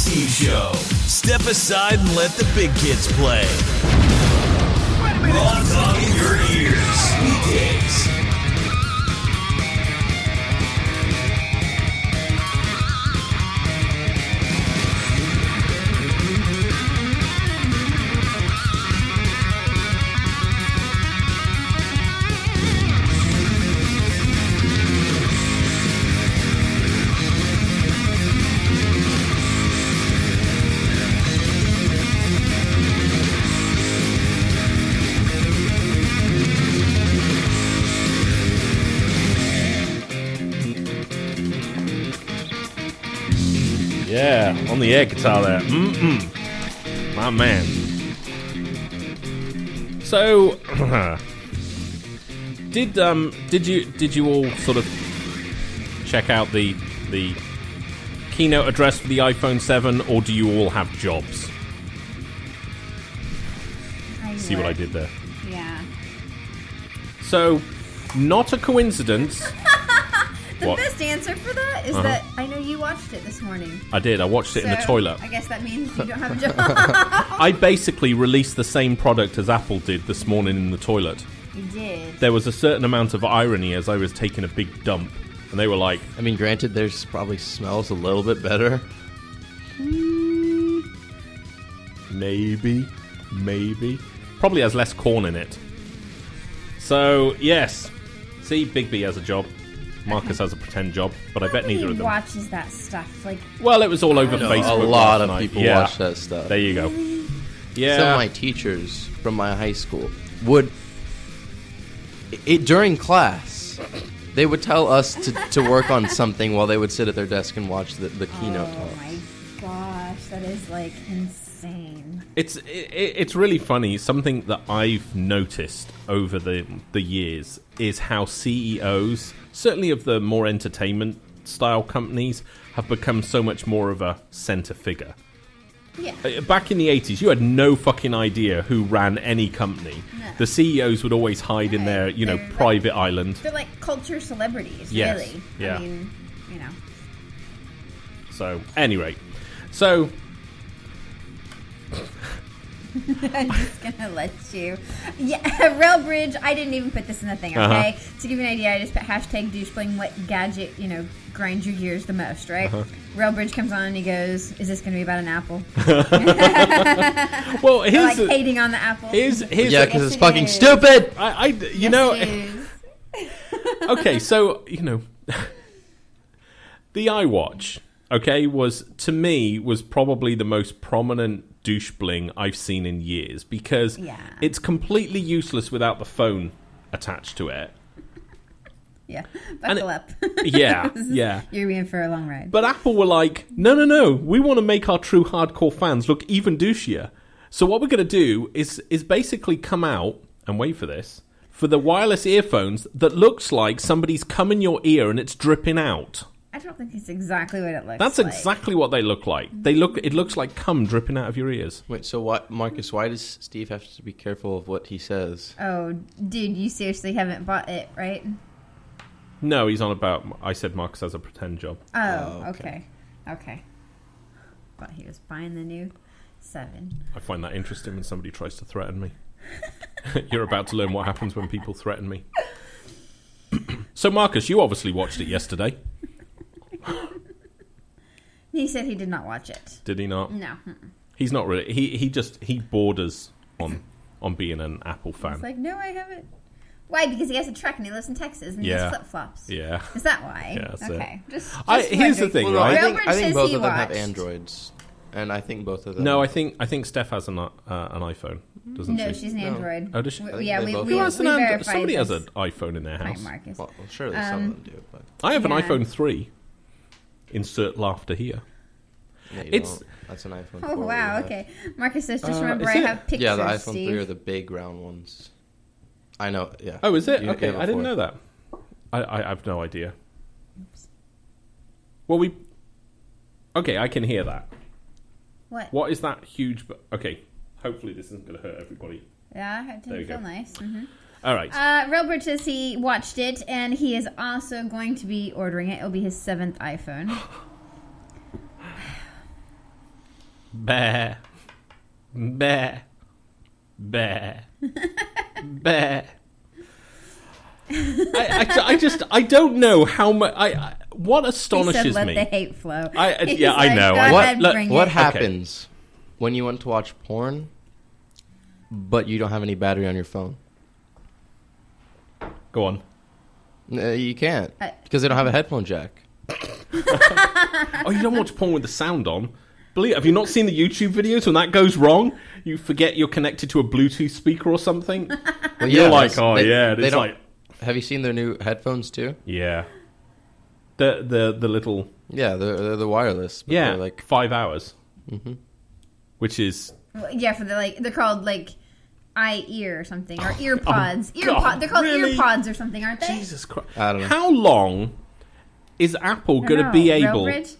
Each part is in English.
Steve Show. Step aside and let the big kids play. Raw Dog in your ears. Weekdays. Yeah, on the air guitar there. My man. So, did you all sort of check out the keynote address for the iPhone 7, or do you all have jobs? See what I did there? Yeah. So, not a coincidence. The best answer for that is that I know you watched it this morning. I did. I watched it in the toilet. I guess that means you don't have a job. I basically released the same product as Apple did this morning in the toilet. You did. There was a certain amount of irony as I was taking a big dump. And they were like... I mean, granted, theirs probably smells a little bit better. Maybe. Probably has less corn in it. So, yes. See, Big B has a job. Marcus has a pretend job, but I bet neither of them watches that stuff. Well, it was all over Facebook. A lot of people watch that stuff. There you go. Yeah. Some of my teachers from my high school would, during class, they would tell us to work on something while they would sit at their desk and watch the keynote talk. Oh my gosh, that is insane. It's really funny. Something that I've noticed over the years is how CEOs, certainly of the more entertainment style companies, have become so much more of a center figure. Yeah. Back in the 80s, you had no fucking idea who ran any company. No. The CEOs would always hide in their, private island. They're like culture celebrities, yes. really. Yeah. I mean, So, anyway. So... I'm just gonna let you. Yeah, Railbridge. I didn't even put this in the thing. Okay, to give you an idea, I just put hashtag Douchebling. What gadget grinds your gears the most? Right. Railbridge comes on and he goes, "Is this gonna be about an apple?" Well, here's hating on the apple. Here's because it's fucking stupid. Okay, so the iWatch. Okay, was probably the most prominent douchebling I've seen in years because it's completely useless without the phone attached to it. Yeah, buckle up. Yeah. You're in for a long ride. But Apple were like, no, we want to make our true hardcore fans look even douchier. So what we're going to do is basically come out, and wait for this, for the wireless earphones that looks like somebody's come in your ear and it's dripping out. I don't think it's exactly what it looks like. That's exactly what they look like. It looks like cum dripping out of your ears. Wait, so what, Marcus, why does Steve have to be careful of what he says? Oh, dude, you seriously haven't bought it, right? No, he's on about... I said Marcus has a pretend job. Oh, okay. Thought he was buying the new 7. I find that interesting when somebody tries to threaten me. You're about to learn what happens when people threaten me. So, Marcus, you obviously watched it yesterday. He said he did not watch it. Did he not? No. He's not really. He borders on being an Apple fan. He's like, no, I haven't. Why? Because he has a truck and he lives in Texas and he has flip-flops. Yeah. Is that why? Yeah, that's okay. it. Just here's the thing, right? I think both of them have Androids. And I think both of them... No, I think Steph has an iPhone, doesn't she? No, she's an Android. Oh, does she? Yeah, we verified somebody has an iPhone in their house. Marcus. Well, surely some of them do. But I have an iPhone 3. Insert laughter here. Yeah, that's an iPhone 4. Oh, wow, okay. Marcus says, just remember I have pictures, Yeah, the iPhone Steve. 3 are the big round ones. I know, yeah. Oh, is it? Okay, I didn't know that. I have no idea. Oops. Well, Okay, I can hear that. What is that huge... Okay, hopefully this isn't going to hurt everybody. Yeah, it didn't feel nice. Mm-hmm. All right. Railbridge says he watched it, and he is also going to be ordering it. It'll be his 7th iPhone. Bear. Bear. Bear. Bear. I don't know how much. What astonishes he said, me. Let the hate flow. I know. Go ahead, bring What it. happens when you want to watch porn, but you don't have any battery on your phone? Go on. You can't because they don't have a headphone jack. Oh, you don't watch porn with the sound on? Have you not seen the YouTube videos when that goes wrong? You forget you're connected to a Bluetooth speaker or something? Well, You're like, they don't. like... Have you seen their new headphones too? Yeah. The little... Yeah, they're the wireless. But Yeah, they're like 5 hours. Mm-hmm. Which is... Yeah, for they're called like ear or something, or ear pods. God, they're called really? ear pods or something, aren't they? Jesus Christ. I don't know. How long is Apple going to be able Railbridge?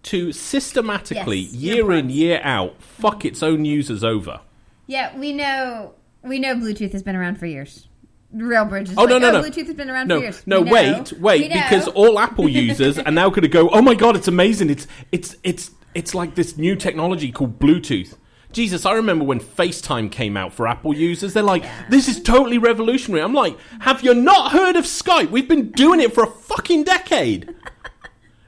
to systematically, Yes, year in, earpods. year out, fuck its own users over? Yeah, we know Bluetooth has been around for years. Railbridge is No. Bluetooth has been around for years. No, We know. wait, We know. because all Apple users are now going to go, oh my God, it's amazing. It's like this new technology called Bluetooth. Jesus, I remember when FaceTime came out for Apple users. They're like, this is totally revolutionary. I'm like, have you not heard of Skype? We've been doing it for a fucking decade.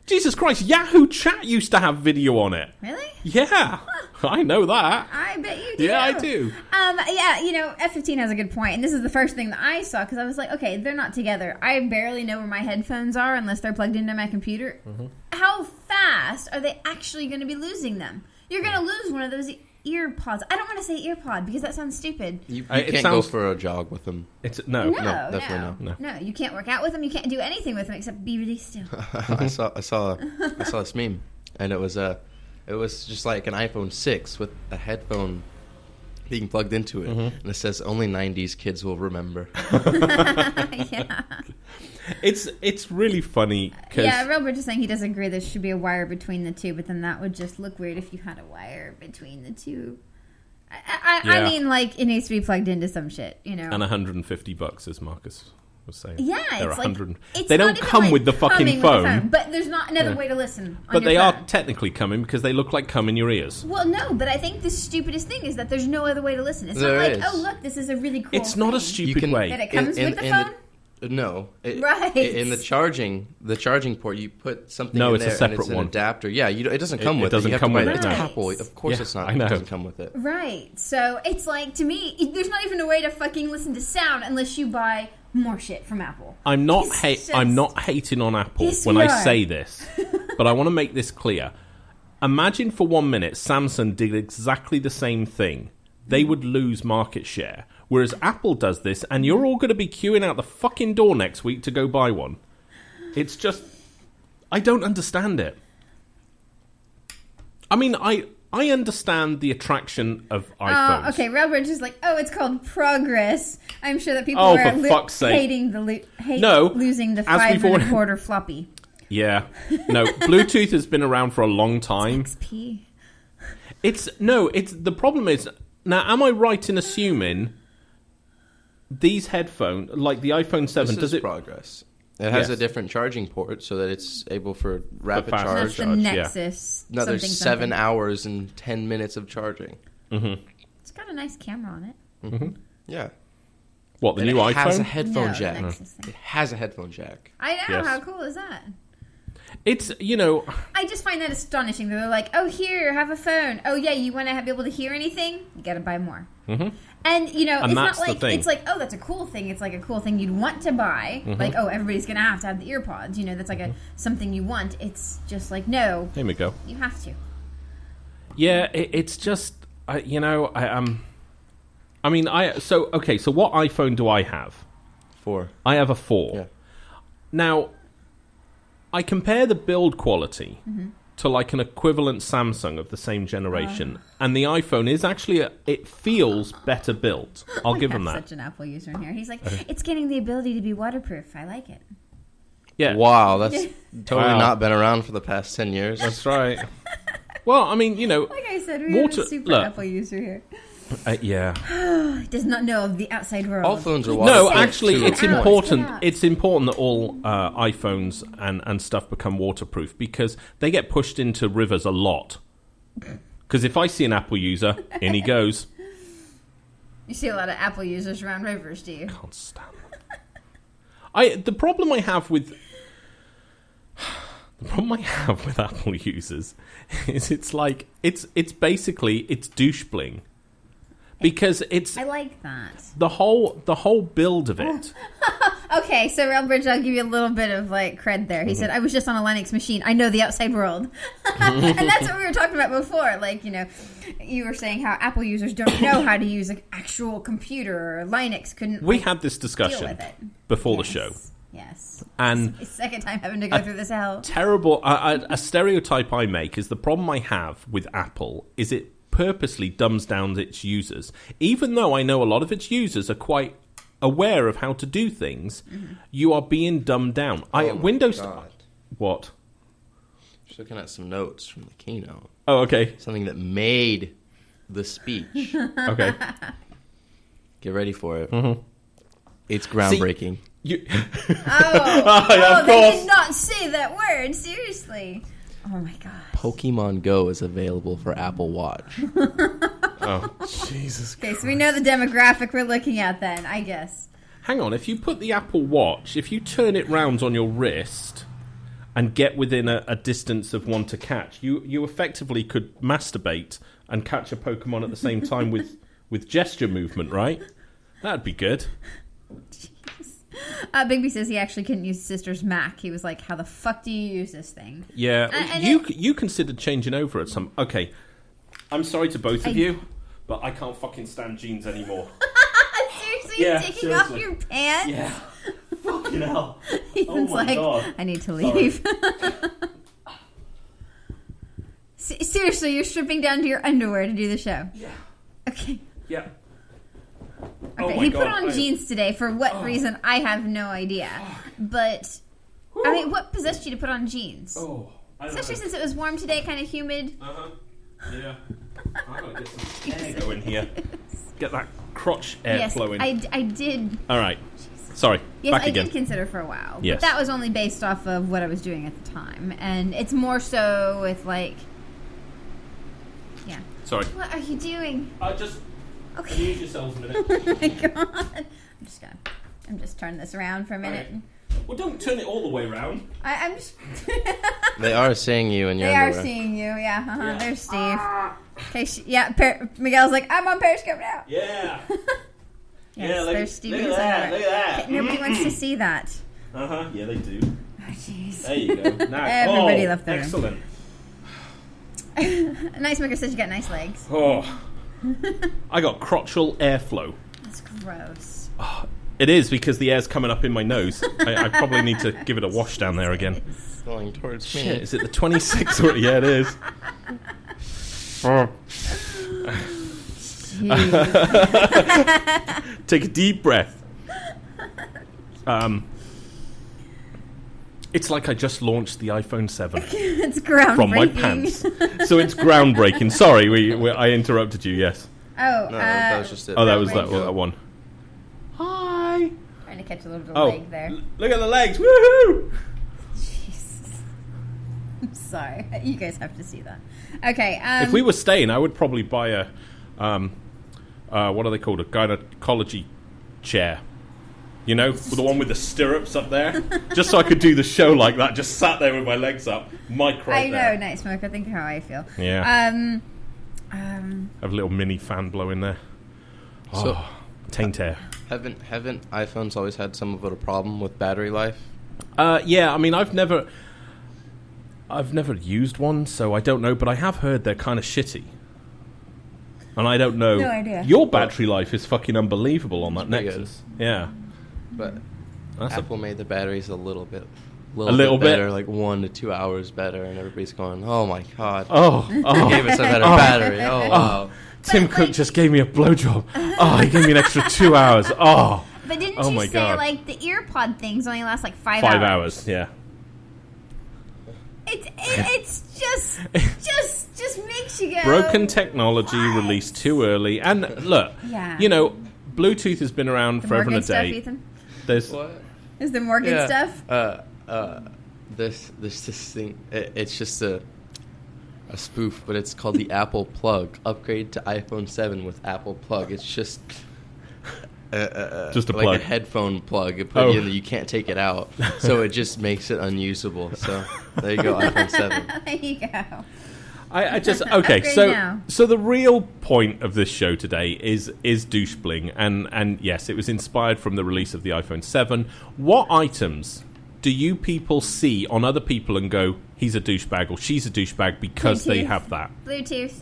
Jesus Christ, Yahoo Chat used to have video on it. Really? Yeah, I know that. I bet you do. Yeah, I do. Yeah, F15 has a good point, and this is the first thing that I saw because I was like, okay, they're not together. I barely know where my headphones are unless they're plugged into my computer. Mm-hmm. How fast are they actually going to be losing them? You're going to lose one of those ear pods. I don't want to say ear pod because that sounds stupid. You can't go for a jog with them. No, definitely no. You can't work out with them. You can't do anything with them except be really still. I saw this meme, and it was just like an iPhone 6 with a headphone being plugged into it, and it says only 90s kids will remember. Yeah. It's really funny because Robert is saying he doesn't agree there should be a wire between the two, but then that would just look weird if you had a wire between the two. I mean, like, it needs to be plugged into some shit, And $150, as Marcus was saying. Yeah, they're it's 100. It's they not don't even, come like, with the fucking coming with phone. But there's not another way to listen. But they phone. are technically coming because they look like cum in your ears. Well, no, but I think the stupidest thing is that there's no other way to listen. It's There not like, is. oh, look, this is a really cool It's not a thing. stupid way. That it comes with the phone? No. Right. In the charging port, you put something No, in it's a there, separate and it's an one. adapter. Yeah, it doesn't come It with doesn't it. You have come to buy with It's it, no. Apple. Of course Yeah, it's not. I know. It doesn't come with it. Right. So it's like, to me, there's not even a way to fucking listen to sound unless you buy more shit from Apple. I'm not It's I'm just- not hating on Apple Yes, when we I are. say this, but I want to make this clear. Imagine for 1 minute Samsung did exactly the same thing. They would lose market share. Whereas Apple does this, and you're all going to be queuing out the fucking door next week to go buy one. It's just... I don't understand it. I mean, I understand the attraction of iPhones. Okay, Railbridge is like, it's called progress. I'm sure that people Oh, are for fuck's sake. hating losing the as we've 5 already- and a quarter floppy. Yeah. No, Bluetooth has been around for a long time. XP. It's the problem is, now am I right in assuming these headphones, like the iPhone 7, This does is it... progress. It has Yes. a different charging port so that it's able for rapid fast That's charge. the yeah. Nexus. No, there's something, 7 something. hours and 10 minutes of charging. It's got a nice camera on it. Yeah. What, the And new it has a iPhone? headphone No, the jack. Nexus thing. It has a headphone jack. I know. Yes. How cool is that? It's, I just find that astonishing. They're like, oh, here, have a phone. Oh, yeah, you want to be able to hear anything? You got to buy more. Mm-hmm. And, it's that's not the like, thing. it's like, oh, that's a cool thing. It's like a cool thing you'd want to buy. Like, oh, everybody's going to have the ear pods. That's like something you want. It's just like, no, here we go. you have to. Yeah, it's just, so what iPhone do I have? 4. I have a 4. Yeah. Now, I compare the build quality to like an equivalent Samsung of the same generation, and the iPhone is actually, it feels better built. I'll give him I that. have such an Apple user in here. He's like, it's getting the ability to be waterproof. I like it. Yeah. Wow, that's totally Wow. not been around for the past 10 years. That's right. Well, I mean, Like I said, we have a super look. Apple user here. Yeah. He does not know of the outside world. All phones are No, waterproof. actually, too. it's Out, important. out. It's important that all iPhones and stuff become waterproof because they get pushed into rivers a lot. Because if I see an Apple user, in he goes. You see a lot of Apple users around Rivers, do you? Can't stand them. The problem I have with Apple users is it's basically douchebling. Because I like that. the whole build of it. Okay, so Railbridge, I'll give you a little bit of cred there. He said, "I was just on a Linux machine. I know the outside world," and that's what we were talking about before. You were saying how Apple users don't know how to use an actual computer, or Linux couldn't. We had this discussion deal with it before the show. Yes, and it's the second time having to go through this hell. Terrible. A stereotype I make is the problem I have with Apple is it purposely dumbs down its users. Even though I know a lot of its users are quite aware of how to do things, you are being dumbed down. Windows. God. What? Just looking at some notes from the keynote. Oh, okay. Something that made the speech. Okay. Get ready for it. Mm-hmm. It's groundbreaking. They course. did not say that word. Seriously. Oh my god. Pokemon Go is available for Apple Watch. Oh, Jesus Christ. Okay, so we know the demographic we're looking at then, I guess. Hang on, if you put the Apple Watch, if you turn it round on your wrist and get within a distance of one to catch, you effectively could masturbate and catch a Pokemon at the same time with gesture movement, right? That'd be good. Bigby says he actually couldn't use his sister's Mac. He was like, how the fuck do you use this thing? Yeah, you considered changing over at some... Okay, I'm sorry to both of you, but I can't fucking stand jeans anymore. Seriously? You're taking off your pants? Yeah. Fucking hell. Ethan's God. I need to leave. Seriously, you're stripping down to your underwear to do the show? Yeah. Okay. Yeah. Okay, he put on jeans today. For what reason, I have no idea. But, I mean, what possessed you to put on jeans? Especially since it was warm today, kind of humid. Yeah. I'm going to get some air going here. Get that crotch air flowing. I did. All right. Sorry. Yes, Back I again. did consider for a while. Yes. But that was only based off of what I was doing at the time. And it's more so with, yeah. Sorry. What are you doing? Okay. Amuse yourselves a minute. Oh my god. I'm just turning this around for a minute. Right. Well, don't turn it all the way around. I'm just... They are seeing you in your They underwear. are seeing you, yeah. There's Steve. Okay, Miguel's like, I'm on Periscope now. Yeah. Yes, there's Steve. Look at that. Okay, nobody wants to see that. Yeah, they do. Oh, jeez. There you go. Now, Everybody left the room. Excellent. Nice Maker says you got nice legs. Oh. I got crotchal airflow. That's gross. Oh, it is because the air's coming up in my nose. I probably need to give it a wash down there again. It's going towards me. Shit, is it the 26th? Yeah, it is. Take a deep breath. It's like I just launched the iPhone 7 It's groundbreaking. from my pants. So it's groundbreaking. Sorry, I interrupted you, yes. Oh, No, that was just it. Oh, that was that one. Hi. Trying to catch a little bit of leg there. Look at the legs. Woohoo! Jesus. I'm sorry. You guys have to see that. Okay. If we were staying, I would probably buy a, what are they called? A gynecology chair. You know, the one with the stirrups up there. Just so I could do the show like that. Just sat there with my legs up. Mic right I there. know, Night Smoke. I think how I feel. Yeah. Have a little mini fan blowing there. So, taint air. Haven't iPhones always had some of a problem with battery life? Yeah, I mean, I've never used one, so I don't know. But I have heard they're kind of shitty. And I don't know. No idea. Your battery life is fucking unbelievable on that pretty Nexus. Yeah. But That's Apple made the batteries a little bit little bit? better, like 1 to 2 hours better, and everybody's going, "Oh my god!" Oh. Gave us a better battery. Oh wow! Tim Cook just gave me a blowjob. Oh, he gave me an extra 2 hours. Oh. But didn't Oh you my say God. like the earpod things only last like 5 hours? 5 hours, yeah. It's just makes you go Broken technology released too early. And look, you know, Bluetooth has been around forever and a stuff, day. Ethan? There's What? Is there more good stuff? This thing. It's just a. a spoof, but it's called the Apple Plug. Upgrade to iPhone 7 with Apple Plug. It's just just a like plug. a headphone plug. It put you in you can't take it out, so it just makes it unusable. So there you go, iPhone 7. There you go. I just okay. Upgrade So now. so the real point of this show today is Douchebling, and yes, it was inspired from the release of the iPhone 7. What items do you people see on other people and go, he's a douchebag or she's a douchebag because they Bluetooth. have that? Bluetooth.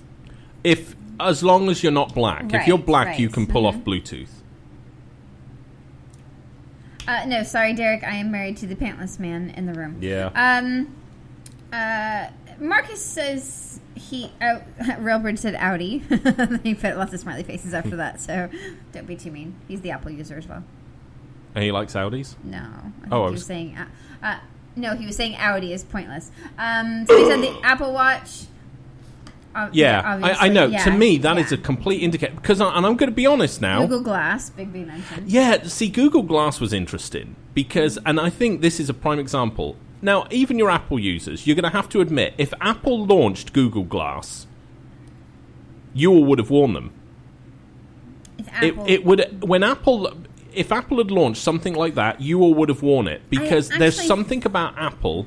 As long as you're not black. If Right, you're black, right. you can pull off Bluetooth. No, sorry, Derek. I am married to the pantless man in the room. Yeah. Marcus says Railbridge said Audi. He put lots of smiley faces after that, so don't be too mean. He's the Apple user as well. And he likes Audis? No. I think Oh, he was saying... no, he was saying Audi is pointless. So he said the Apple Watch... Yeah, I know. Yeah, to me, that is a complete indicator. Because, and I'm going to be honest now. Google Glass, Big B mentioned. Yeah, see, Google Glass was interesting because, and I think this is a prime example. Now, even your Apple users, you're going to have to admit, if Apple launched Google Glass, you all would have worn them. If Apple... It would, if Apple had launched something like that, you all would have worn it because there's something about Apple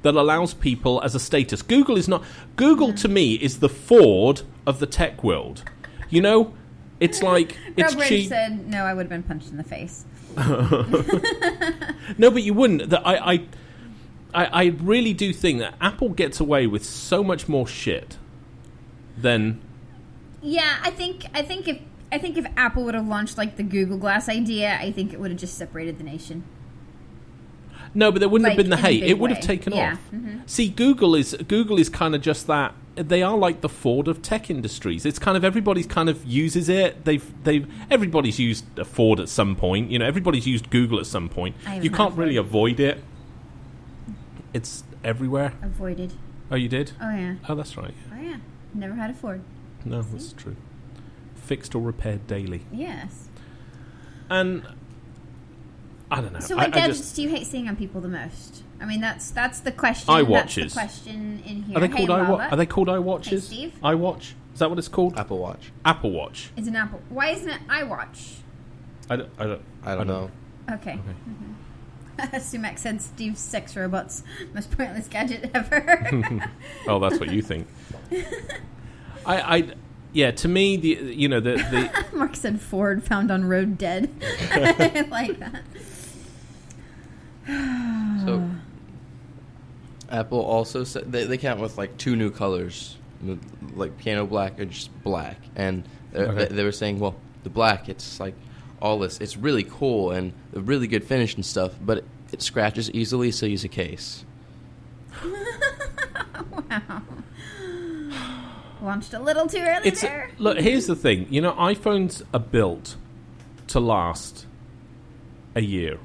that allows people as a status. Google is not. Google to me is the Ford of the tech world. You know, it's like it's Railbridge cheap. said, no, I would have been punched in the face. No, but you wouldn't. I really do think that Apple gets away with so much more shit than. Yeah, I think if Apple would have launched like the Google Glass idea, I think it would have just separated the nation. No, but there wouldn't have Like, been the in a hate. big It would have way. taken Yeah. off. Mm-hmm. See, Google is kind of just that. They are like the Ford of tech industries. It's kind of everybody's kind of uses it. Everybody's used a Ford at some point. You know, everybody's used Google at some point. You can't really avoid it. It's everywhere. Avoided. Oh, you did? Oh, yeah. Oh, that's right. Oh, yeah. Never had a Ford. No, that's true. Fixed or repaired daily. Yes. And I don't know. So what I gadgets just, do you hate seeing on people the most? I mean, that's the question. iWatches. That's the question in here. are they called Lava. Are they called iWatches? Hey, Steve. iWatch? Is that what it's called? Apple Watch. Apple Watch. It's an Apple. Why isn't it iWatch? I don't know. Okay. Sumac said Steve's sex robot's most pointless gadget ever. Oh, that's what you think. Yeah, to me, the Mark said Ford found on road dead. I like that. So Apple also said they came out with like 2 new colors, like piano black or just black, and they were saying, well, the black, it's like all this, it's really cool and a really good finish and stuff, but it scratches easily, so use a case. Wow. Launched a little too early there. Look, here's the thing. You know, iPhones are built to last a year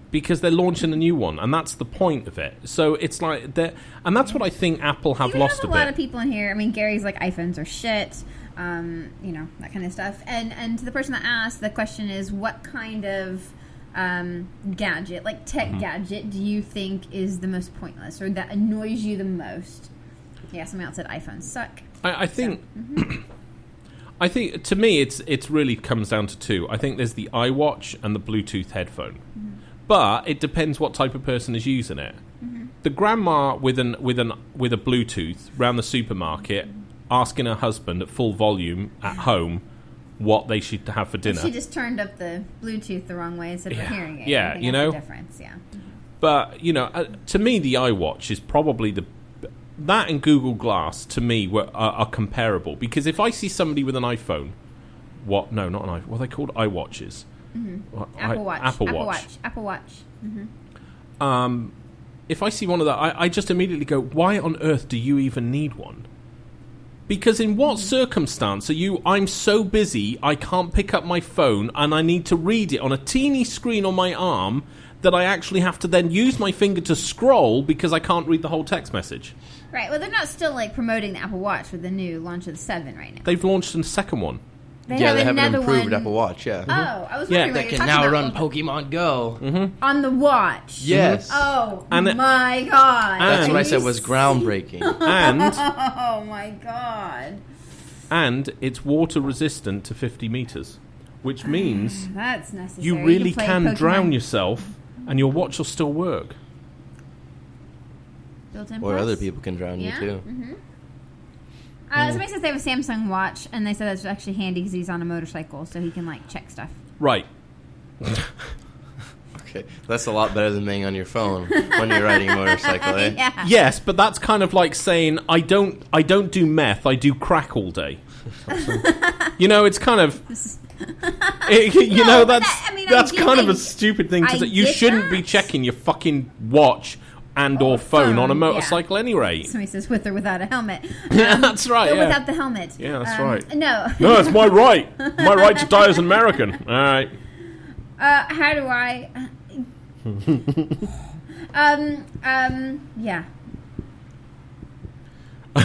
because they're launching a new one, and that's the point of it. So it's like that, and that's what I think Apple have lost a bit. A lot of people in here. I mean, Gary's like iPhones are shit. You know, that kind of stuff. And to the person that asked, the question is, what kind of gadget, like tech gadget, do you think is the most pointless or that annoys you the most? Yeah, somebody else said iPhones suck. I think, I think to me, it's really comes down to 2. I think there's the iWatch and the Bluetooth headphone, but it depends what type of person is using it. The grandma with a Bluetooth round the supermarket, asking her husband at full volume at home what they should have for dinner. She just turned up the Bluetooth the wrong way instead of hearing it. Yeah, you know, difference. Yeah. But you know, to me, the iWatch is probably that and Google Glass to me are comparable, because if I see somebody with an iPhone, not an iPhone, what are they called? iWatches. Apple Watch. Apple Watch. If I see one of that, I just immediately go, why on earth do you even need one? Because in what circumstance are you, I'm so busy, I can't pick up my phone and I need to read it on a teeny screen on my arm that I actually have to then use my finger to scroll because I can't read the whole text message. Right. Well, they're not still like promoting the Apple Watch with the new launch of the 7 right now. They've launched a second one. They have an another improved one. Apple Watch, yeah. Oh, I was Yeah. wondering what That you're can talking now about. run Pokemon Go. On the watch. Yes. Oh, And my God. That's And- what I Are said you was groundbreaking. And Oh, my God. and it's water resistant to 50 meters, which means That's necessary. you really to play can Pokemon. drown yourself and your watch will still work. Built-in Or plus? other people can drown Yeah. you, too. Mm-hmm. Somebody says they have a Samsung watch, and they said that's actually handy because he's on a motorcycle, so he can, like, check stuff. Right. Okay, that's a lot better than being on your phone when you're riding a motorcycle, eh? Yeah. Yes, but that's kind of like saying I don't do meth, I do crack all day. You know, it's kind of you know, but that's that- I mean, that's kind of I a stupid thing to I say. You get shouldn't be that. checking your fucking watch and or phone on a phone, motorcycle anyway. Somebody says with or without a helmet. Yeah, that's right. Or Yeah. without the helmet. Yeah, that's right. No. No, it's my right. My right to die as an American. All right. How do I... yeah.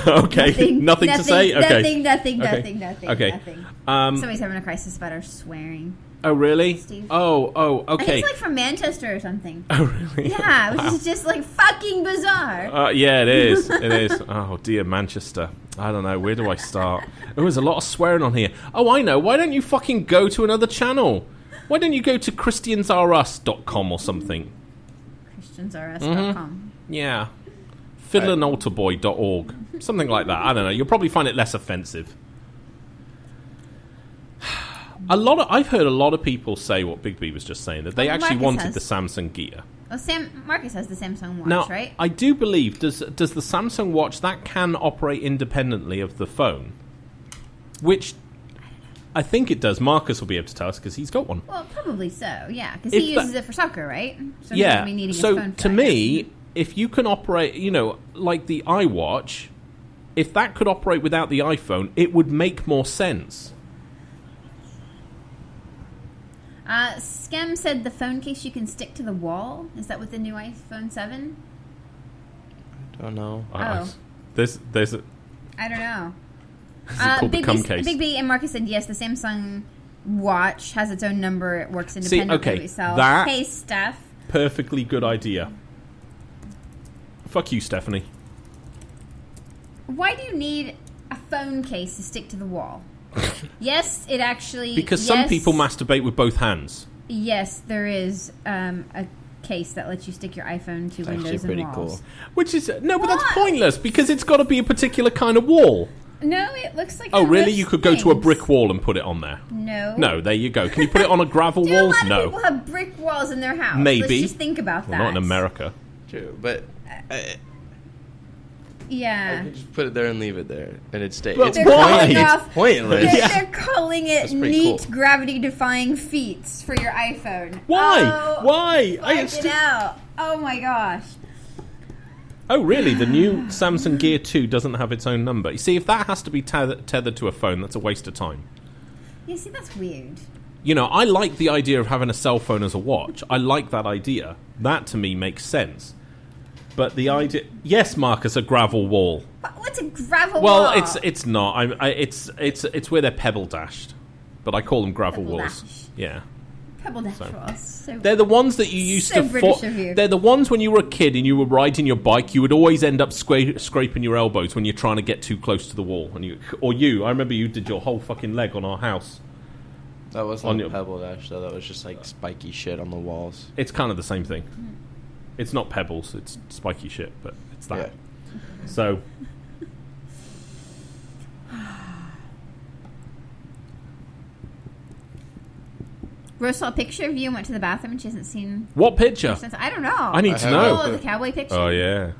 Okay. Nothing to say? Okay. Nothing. Okay. Somebody's having a crisis about our swearing. Oh, really? Steve. Oh, I think okay. it's like from Manchester or something. Oh, really? Yeah, which Wow. is just like fucking bizarre. Yeah, it is. It is. Oh, dear, Manchester. I don't know. Where do I start? There was a lot of swearing on here. Oh, I know. Why don't you fucking go to another channel? Why don't you go to christiansrus.com or something? ChristiansRS.com. Yeah. fiddleandaltarboy.org. Something like that. I don't know. You'll probably find it less offensive. I've heard a lot of people say what Big B was just saying, that they actually Marcus wanted has. the Samsung Gear. Well, Marcus has the Samsung watch, Now, right? I do believe, does the Samsung watch, that can operate independently of the phone? Which I think it does. Marcus will be able to tell us because he's got one. Well, probably so, yeah. Because If he that- uses it for soccer, right? So he's gonna be needing his So phone for to that, me, yeah. if you can operate, you know, like the iWatch, if that could operate without the iPhone, it would make more sense. Skem said the phone case you can stick to the wall. Is that with the new iPhone 7? Don't know. Oh. There's a, I don't know. is it called the cum case? Big B and Marcus said yes. The Samsung watch has its own number. It works See, independently okay, of itself. that- Case stuff. Perfectly good idea. Fuck you, Stephanie. Why do you need a phone case to stick to the wall? Yes, it actually... Because some people masturbate with both hands. Yes, there is a case that lets you stick your iPhone to Actually windows pretty and walls. cool. Which is... No, but that's What? pointless, because it's got to be a particular kind of wall. No, it looks like... Oh, it really? lifts You could go to a things. brick wall and put it on there? No. No, there you go. Can you put it on a gravel Do a wall? lot of No. people have brick walls in their house? Maybe. Let's just think about Well, that. not in America. True, but I Yeah. can just put it there and leave it there, and it'd stay. Well, It's They're why? calling It's off- pointless. They're, Yeah. they're calling it That's pretty neat cool. gravity-defying feats for your iPhone. Why? Oh, Why? Fuck it out. Oh my gosh. Oh, really? The new Samsung Gear 2 doesn't have its own number. You see, if that has to be tethered to a phone, that's a waste of time. Yeah, see, that's weird. You know, I like the idea of having a cell phone as a watch. I like that idea. That, to me, makes sense. But the idea... Yes, Marcus, a gravel wall. What's a gravel Well, wall? it's not. It's where they're pebble dashed. But I call them gravel Pebble walls. dash. Yeah. Pebble Dash walls. So They're the ones that you used So to... British of you. They're the ones when you were a kid and you were riding your bike, you would always end up scraping your elbows when you're trying to get too close to the wall. I remember you did your whole fucking leg on our house. That wasn't On on your- Pebble Dash, though. That was just like spiky shit on the walls. It's kind of the same thing. It's not pebbles, it's spiky shit, but it's that. Yeah. So... Rose saw a picture of you and went to the bathroom and she hasn't seen... What picture? Since I don't know. I need to I know. Oh, the cowboy picture? Oh, yeah.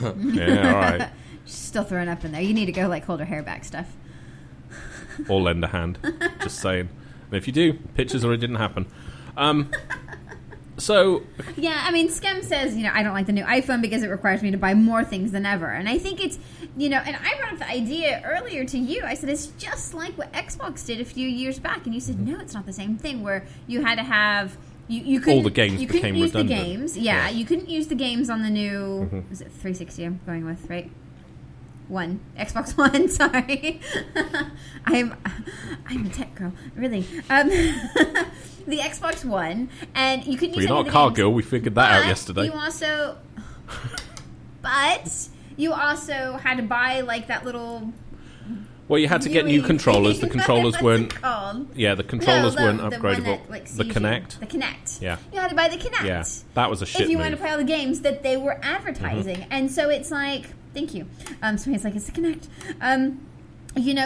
Yeah, all right. She's still throwing up in there. You need to go, like, hold her hair back stuff. Or lend a hand. Just saying. And if you do, pictures or it didn't happen. So, Yeah, I mean, Skem says, I don't like the new iPhone because it requires me to buy more things than ever. And I think it's, and I brought up the idea earlier to you. I said, it's just like what Xbox did a few years back. And you said, no, it's not the same thing, where you had to have... You couldn't, all the games you couldn't became use redundant. the games. Yeah, you couldn't use the games on the new... Is it 360 I'm going with, right? One. Xbox One, sorry. I'm a tech girl, really. The Xbox One, and you couldn't use You're any not a of car the games, girl. We figured that out but yesterday. You also had to buy like that little. Well, you had to get new viewing controllers. The thing. controllers What's weren't. it called? Yeah, the controllers weren't the one upgradable. that, like, The sees Kinect. You. The Kinect. Yeah. You had to buy the Kinect. Yeah, that was a shit if you move. wanted to play all the games that they were advertising. And so it's like, thank you. Somebody's like, it's the Kinect.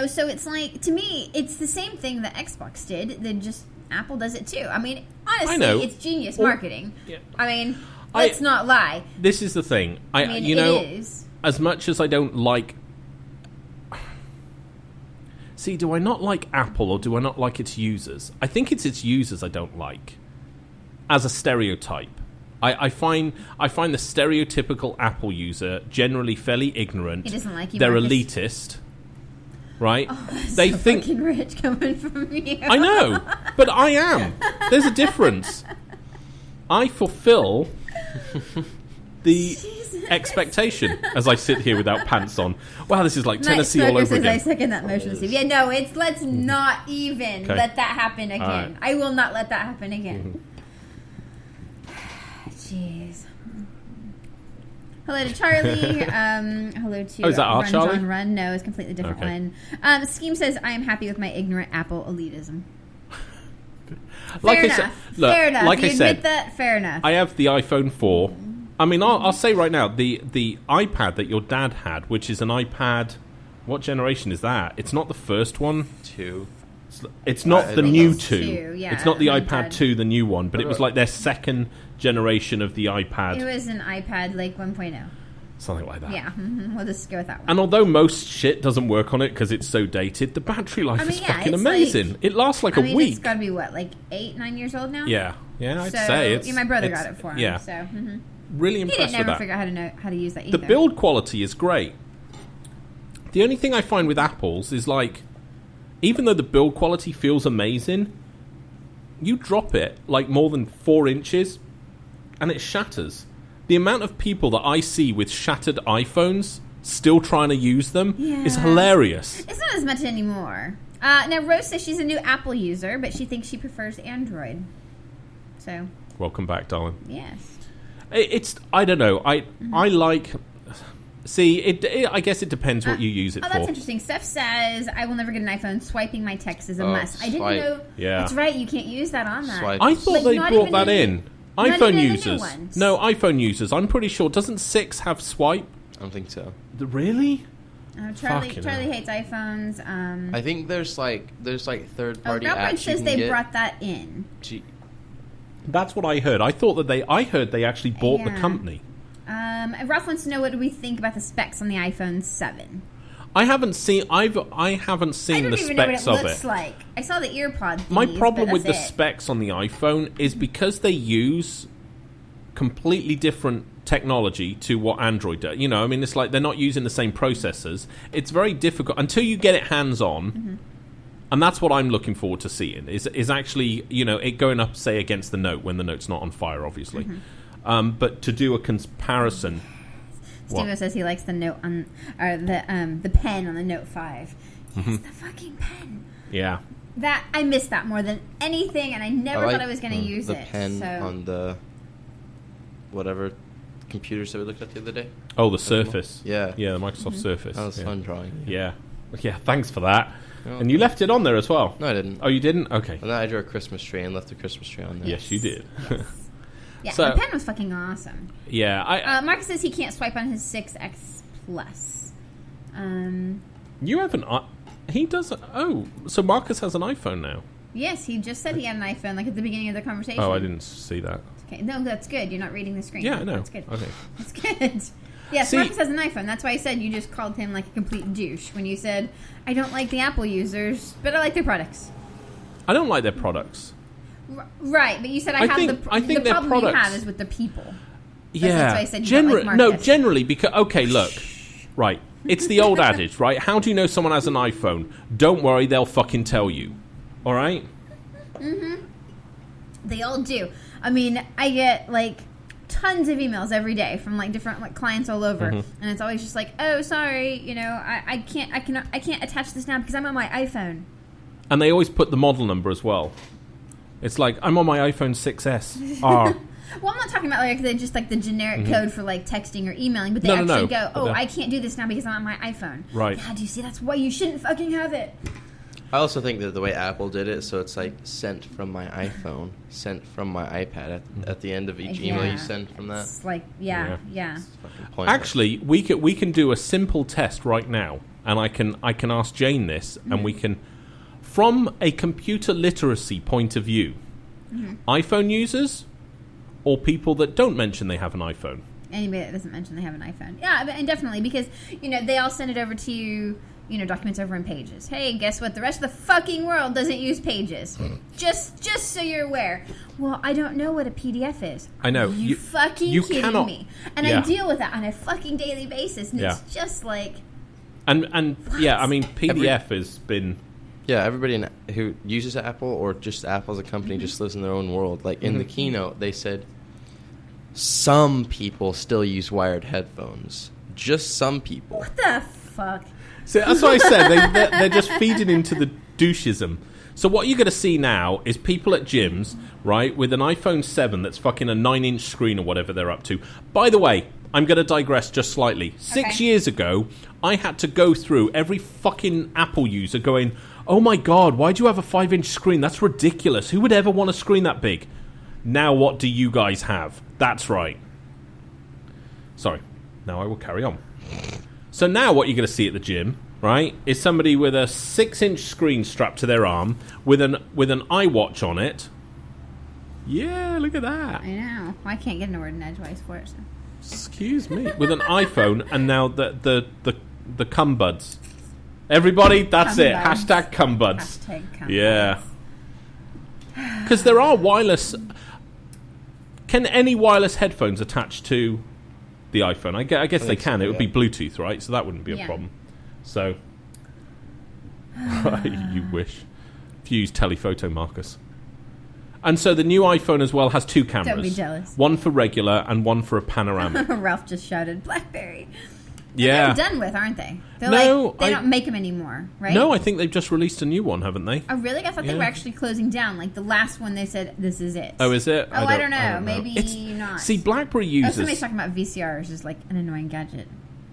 So it's like, to me, it's the same thing that Xbox did. Then just Apple does it too. I mean, honestly, I know. it's genius marketing. Yeah. I mean, let's not lie. This is the thing. I mean, it is. As much as I don't like... See, do I not like Apple or do I not like its users? I think it's its users I don't like. As a stereotype. I find the stereotypical Apple user generally fairly ignorant. He doesn't like you, They're Marcus. elitist. Right? Oh, They so think... fucking rich coming from you. I know, but I am. There's a difference. I fulfill the expectation as I sit here without pants on. Wow, this is like Tennessee all over I again. second that motion, Steve. Yeah, no, let's not even Okay. let that happen again. right. I will not let that happen again. Jeez. Hello to Charlie. Hello to is that our Run Charlie? John Run. No, it's a completely different Okay. one. Scheme says, I am happy with my ignorant Apple elitism. Like Fair I said, enough. look, Fair enough. like You I admit said, that? Fair enough. I have the iPhone 4. I mean, I'll say right now, the iPad that your dad had, which is an iPad, what generation is that? It's not the first one. 2. It's not I the think new it's 2. two, yeah, It's not the my iPad dad. 2, the new one, but What it was about- like their second generation of the iPad. It was an iPad like 1.0. Something like that. Yeah, we'll just go with that one. And although most shit doesn't work on it because it's so dated, the battery life is fucking it's amazing. like- It lasts like a it's week. got to be what, like 8-9 years old now? Yeah, I'd So, say it's. yeah, my brother it's- got it for him. Yeah, So really he impressed didn't with never that. figure out how to use that The either. build quality is great. The only thing I find with Apple's is like, even though the build quality feels amazing, you drop it like more than 4 inches, and it shatters. The amount of people that I see with shattered iPhones still trying to use them is Yeah. hilarious. It's not as much anymore. Now Rose says she's a new Apple user, but she thinks she prefers Android. So Welcome back, darling. yes. It's I don't know. I like. See, I guess it depends what you use it Oh, for. that's interesting. Steph says, I will never get an iPhone. Swiping my text is a must. I didn't swipe. know. Yeah. That's right. You can't use that on that. Swipe. I thought Like, they not brought even that in- in. not iPhone even in the new users. ones. No, iPhone users. I'm pretty sure. Doesn't 6 have swipe? I don't think so. Really? Charlie Fucking Charlie hell. hates iPhones. I think there's third party Girlfriend apps you says can they get. brought that in. That's what I heard. I thought that I heard they actually bought the Yeah. company. Ralph wants to know what do we think about the specs on the iPhone 7. I haven't seen. I haven't I seen don't the even know what it specs of looks it. like. I saw the earpod. My thingies, problem but with the that's it. specs on the iPhone is because they use completely different technology to what Android does. You know, I mean, it's like they're not using the same processors. It's very difficult until you get it hands on. And that's what I'm looking forward to seeing is actually, you know, it going up, say, against the Note when the Note's not on fire, obviously. But to do a comparison. Steve says he likes the note on, or the pen on the Note 5. Yes, the fucking pen. Yeah. That I missed that more than anything, and I never thought I was going to use the it. pen so. on the whatever computers that we looked at the other day. Oh, the Surface. Yeah. Yeah, the Microsoft Surface. That was yeah. fun drawing. Yeah. Yeah, thanks for that. Oh. And you left it on there as well. No, I didn't. Oh, you didn't? Okay. And then I drew a Christmas tree and left the Christmas tree on there. Yes, you did. Yeah, So- the pen was fucking awesome. Yeah, Marcus says he can't swipe on his 6X Plus. you have an he does. Oh, so Marcus has an iPhone now. Yes, he just said he had an iPhone, like at the beginning of the conversation. Oh, I didn't see that. Okay, no, that's good. You're not reading the screen. Yeah, I know. That's good. Okay. That's good. Yes, See- Marcus has an iPhone. That's why I said you just called him like a complete douche when you said, I don't like the Apple users, but I like their products. I don't like their products. Right, but you said I have think the their problem you products- have is with the people. Yeah. That's why I said you don't like No, Marcus. generally because okay, look, right. It's the old adage, right? How do you know someone has an iPhone? Don't worry, they'll fucking tell you. All right. They all do. I mean, I get like tons of emails every day from like different like clients all over, and it's always just like, oh, sorry, I can't attach this now because I'm on my iPhone. And they always put the model number as well. It's like, I'm on my iPhone 6S R. Well, I'm not talking about like just like the generic code for like texting or emailing, but they actually go, oh, I can't do this now because I'm on my iPhone. Right. Yeah, do you see? That's why you shouldn't fucking have it. I also think that the way Apple did it, so it's like sent from my iPhone, sent from my iPad at the end of each email you send from that. It's like, yeah. It's fucking pointless. Actually, we can do a simple test right now, and I can ask Jane this, and we can, from a computer literacy point of view, iPhone users or people that don't mention they have an iPhone. Anybody that doesn't mention they have an iPhone, yeah, and definitely because they all send it over to you. Documents over in Pages. Hey, guess what? The rest of the fucking world doesn't use Pages. Just so you're aware. Well, I don't know what a PDF is. I know. You kidding cannot, me? And I deal with that on a fucking daily basis, and it's just like. And yeah, I mean, PDF has been. Yeah, everybody who uses Apple or just Apple as a company just lives in their own world. Like in the keynote, they said some people still use wired headphones. Just some people. What the fuck? So that's what I said. They're just feeding into the douchism. So what you're going to see now is people at gyms, right, with an iPhone 7 that's fucking a 9-inch screen or whatever they're up to. By the way, I'm going to digress just slightly. 6 years ago, I had to go through every fucking Apple user going, oh my God, why do you have a 5-inch screen? That's ridiculous. Who would ever want a screen that big? Now what do you guys have? That's right. Sorry. Now I will carry on. So now what you're going to see at the gym, right, is somebody with a 6-inch screen strapped to their arm with an iWatch on it. Yeah, look at that. I know. Well, I can't get an word in edgewise for it. So. Excuse me. With an iPhone and now the cum buds. Everybody, that's cum it. buds. Hashtag cum buds. Hashtag cum yeah. Because there are wireless. Can any wireless headphones attach to the iPhone? I guess they can. It would be Bluetooth, right? So that wouldn't be a problem. So, you wish. If you use telephoto, Marcus. And so the new iPhone as well has 2 cameras. Don't be jealous. One for regular and one for a panoramic. Ralph just shouted, BlackBerry. Yeah. They're done with, aren't they? They're they don't make them anymore, right? No, I think they've just released a new one, haven't they? Oh, really? I thought they were actually closing down. Like the last one, they said, this is it. Oh, is it? Oh, I don't know. Maybe not. See, BlackBerry uses... Oh, somebody's talking about VCRs as like an annoying gadget.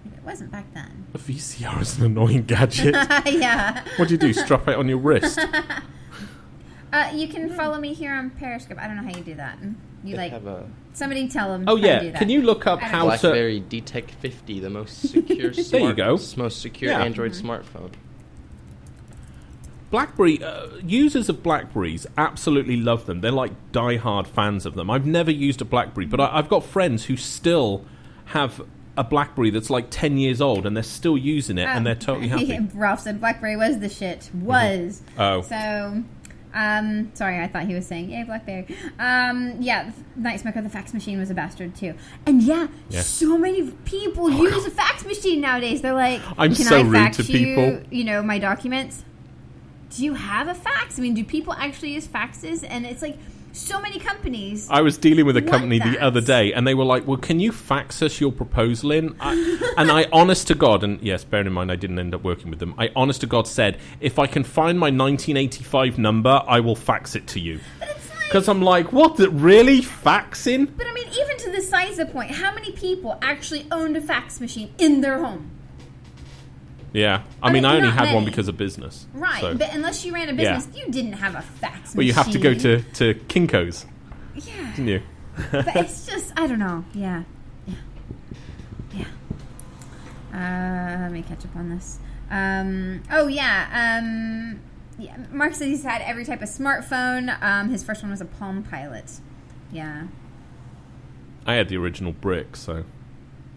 It wasn't back then. A VCR is an annoying gadget. Yeah. What do you do? Strap it on your wrist? You can follow me here on Periscope. I don't know how you do that. You They like... have a Somebody tell them Oh, how yeah. to do that. Can you look up how to... BlackBerry DTEC 50, the most secure There you go. most secure Android smartphone. BlackBerry, users of BlackBerries absolutely love them. They're like die-hard fans of them. I've never used a BlackBerry, but I've got friends who still have a BlackBerry that's like 10 years old, and they're still using it, and they're totally happy. Ralph said BlackBerry was the shit. Was. Oh. So... sorry, I thought he was saying, yay, BlackBerry. Yeah, Night Smoker, the fax machine was a bastard too. And so many people use a fax machine nowadays. They're like, I'm can so I rude fax to people. my documents? Do you have a fax? I mean, do people actually use faxes? And it's like, so many companies. I was dealing with a company the fax. other day, and they were like, well, can you fax us your proposal in? And I, honest to God, and yes, bearing in mind I didn't end up working with them, I honest to God said, if I can find my 1985 number, I will fax it to you. But it's like... Because I'm like, what, really? Faxing? But I mean, even to the size of point, how many people actually owned a fax machine in their home? Yeah. I mean, I only not had one many. because of business. Right, so. but unless you ran a business, you didn't have a fax machine. Well, you have to go to Kinko's. Yeah. Didn't you? But it's just, I don't know. Yeah. Let me catch up on this. Mark says he's had every type of smartphone. His first one was a Palm Pilot. Yeah. I had the original brick, so...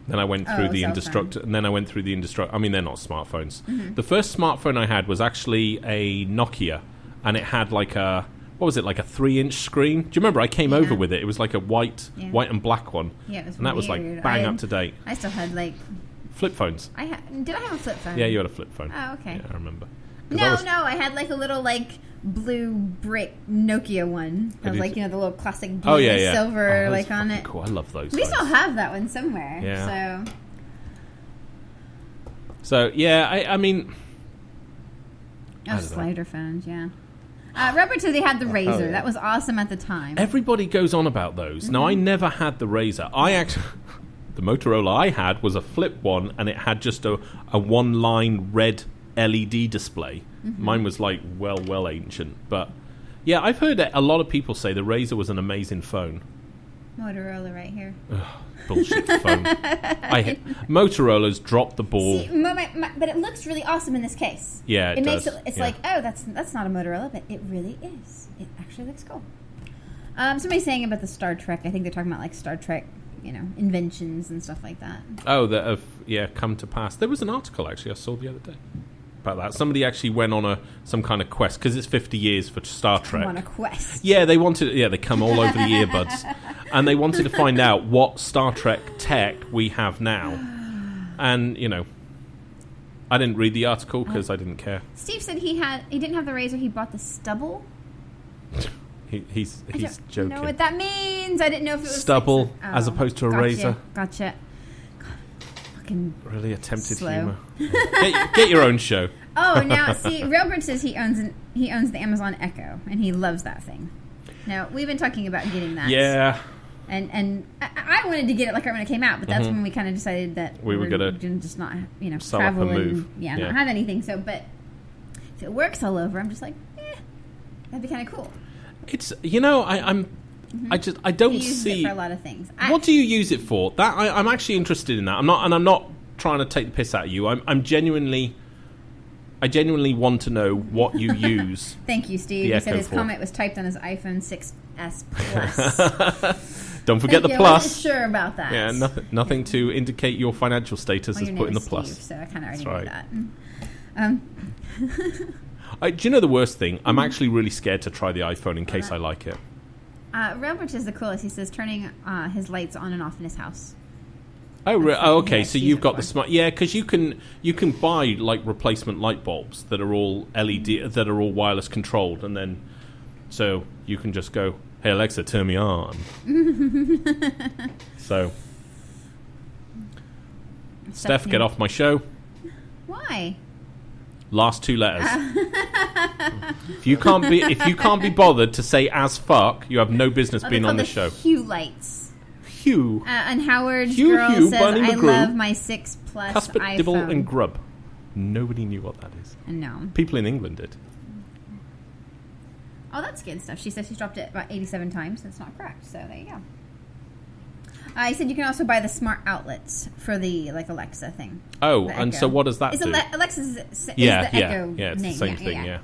Then I went through the Indestructible, and then I went through the Indestructible. I mean, they're not smartphones. Mm-hmm. The first smartphone I had was actually a Nokia, and it had like a, what was it, like a 3-inch screen? Do you remember? I came over with it. It was like a white and black one. Yeah, it was and that was like bang up to date. I still had like flip phones. did I have a flip phone? Yeah, you had a flip phone. Oh, okay. Yeah, I remember. No, I had like a little like blue brick Nokia one. That was like, the little classic blue silver like on it. Cool. I love those. We still have that one somewhere. Yeah. So yeah, I mean. Slider phones, yeah. Robert said he had the Razor. Oh, yeah. That was awesome at the time. Everybody goes on about those. Mm-hmm. Now, I never had the Razor. The Motorola I had was a flip one, and it had just a one-line red LED display. Mm-hmm. Mine was like well ancient. But yeah, I've heard a lot of people say the Razor was an amazing phone. Motorola right here. Ugh, bullshit phone. Motorolas dropped the ball. See, but it looks really awesome in this case. Yeah, it makes does. It's like, oh, that's not a Motorola, but it really is. It actually looks cool. Somebody's saying about the Star Trek. I think they're talking about like Star Trek, inventions and stuff like that. Oh, that have come to pass. There was an article actually I saw the other day about that. Somebody actually went on some kind of quest because it's 50 years for Star Trek. On a quest. Yeah, they wanted. Yeah, they come all over the earbuds, and they wanted to find out what Star Trek tech we have now. And I didn't read the article because I didn't care. Steve said he didn't have the Razor. He bought the stubble. He's joking. I don't know what that means. I didn't know if it was stubble as opposed to a razor. Gotcha. God, really attempted slow. humor. Get your own show. Oh, now see, Railbird says he owns the Amazon Echo and he loves that thing. Now we've been talking about getting that. Yeah. And I wanted to get it like right when it came out, but that's when we kind of decided that we were gonna just not up travel and move. And not have anything. So, but if it works all over, I'm just like, that'd be kind of cool. It's I don't see it for a lot of things. What do you use it for? That I'm actually interested in that. I'm not trying to take the piss out of you. I genuinely want to know what you use. Thank you, Steve. He said his comment was typed on his iPhone 6s Plus. Don't forget the plus. I wasn't sure about that. Yeah, nothing to indicate your financial status is put in the plus. Steve, so I kind of already knew that. Do you know the worst thing? I'm actually really scared to try the iPhone in case I like it. Robert is the coolest. He says turning his lights on and off in his house. Okay. So you've got the smart. Yeah, because you can buy like replacement light bulbs that are all LED, that are all wireless controlled, and then so you can just go, "Hey Alexa, turn me on." So, Steph, get off my show. Why? Last two letters. If you can't be bothered to say as fuck, you have no business being on the show. Hue lights. Hue. And Howard's girl says, "I love my 6 Plus Cuspid, iPhone." Dibble, and Grub. Nobody knew what that is. No. People in England did. Oh, that's good stuff. She says she's dropped it about 87 times. That's not correct. So there you go. He said you can also buy the smart outlets for the Alexa thing. Oh, and so what does that do? Alexa's is the yeah, Echo it's name. the same thing. Yeah.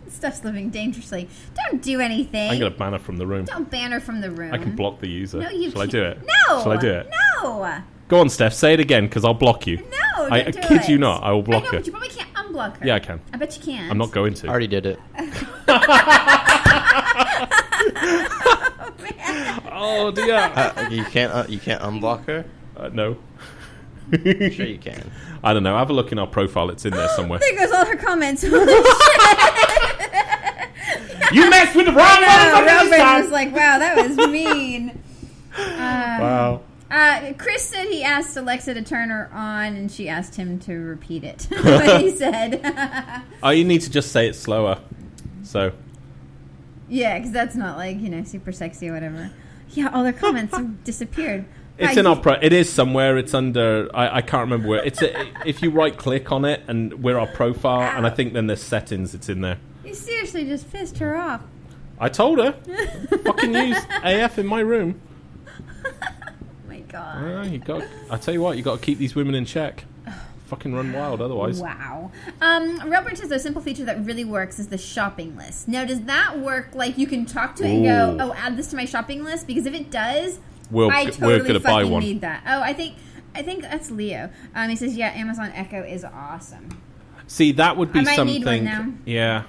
Stuff's living dangerously. Don't do anything. I'm gonna ban her from the room. Don't ban her from the room. I can block the user. No, you Shall I do it? No. Shall I do it? No. Go on, Steph. Say it again, because I'll block you. No, I kid you not. I will block her. But you probably can't unblock her. Yeah, I can. I bet you can. I'm not going to. I already did it. Oh dear. You can't unblock her? No. Sure you can. I don't know. Have a look in our profile. It's in there somewhere. There goes all her comments. You messed with the wrong one. Robert was like, "Wow, that was mean." Wow. Chris said he asked Alexa to turn her on, and she asked him to repeat it. What he said. Oh, you need to just say it slower. So. Yeah, because that's not super sexy or whatever. Yeah, all their comments have disappeared. It's in our it is somewhere. It's under. I can't remember where. If you right click on it and we're our profile, and I think then there's settings. It's in there. You seriously just pissed her off. I told her. Fucking use AF in my room. My God. I tell you what, you got to keep these women in check. Fucking run wild otherwise. Wow. Robert says a simple feature that really works is the shopping list. Now, does that work? Like you can talk to it and go, "Oh, add this to my shopping list," because if it does, I totally fucking need that. Oh, I think that's Leo. He says, "Yeah, Amazon Echo is awesome." See, that would be something. Need one now. Yeah.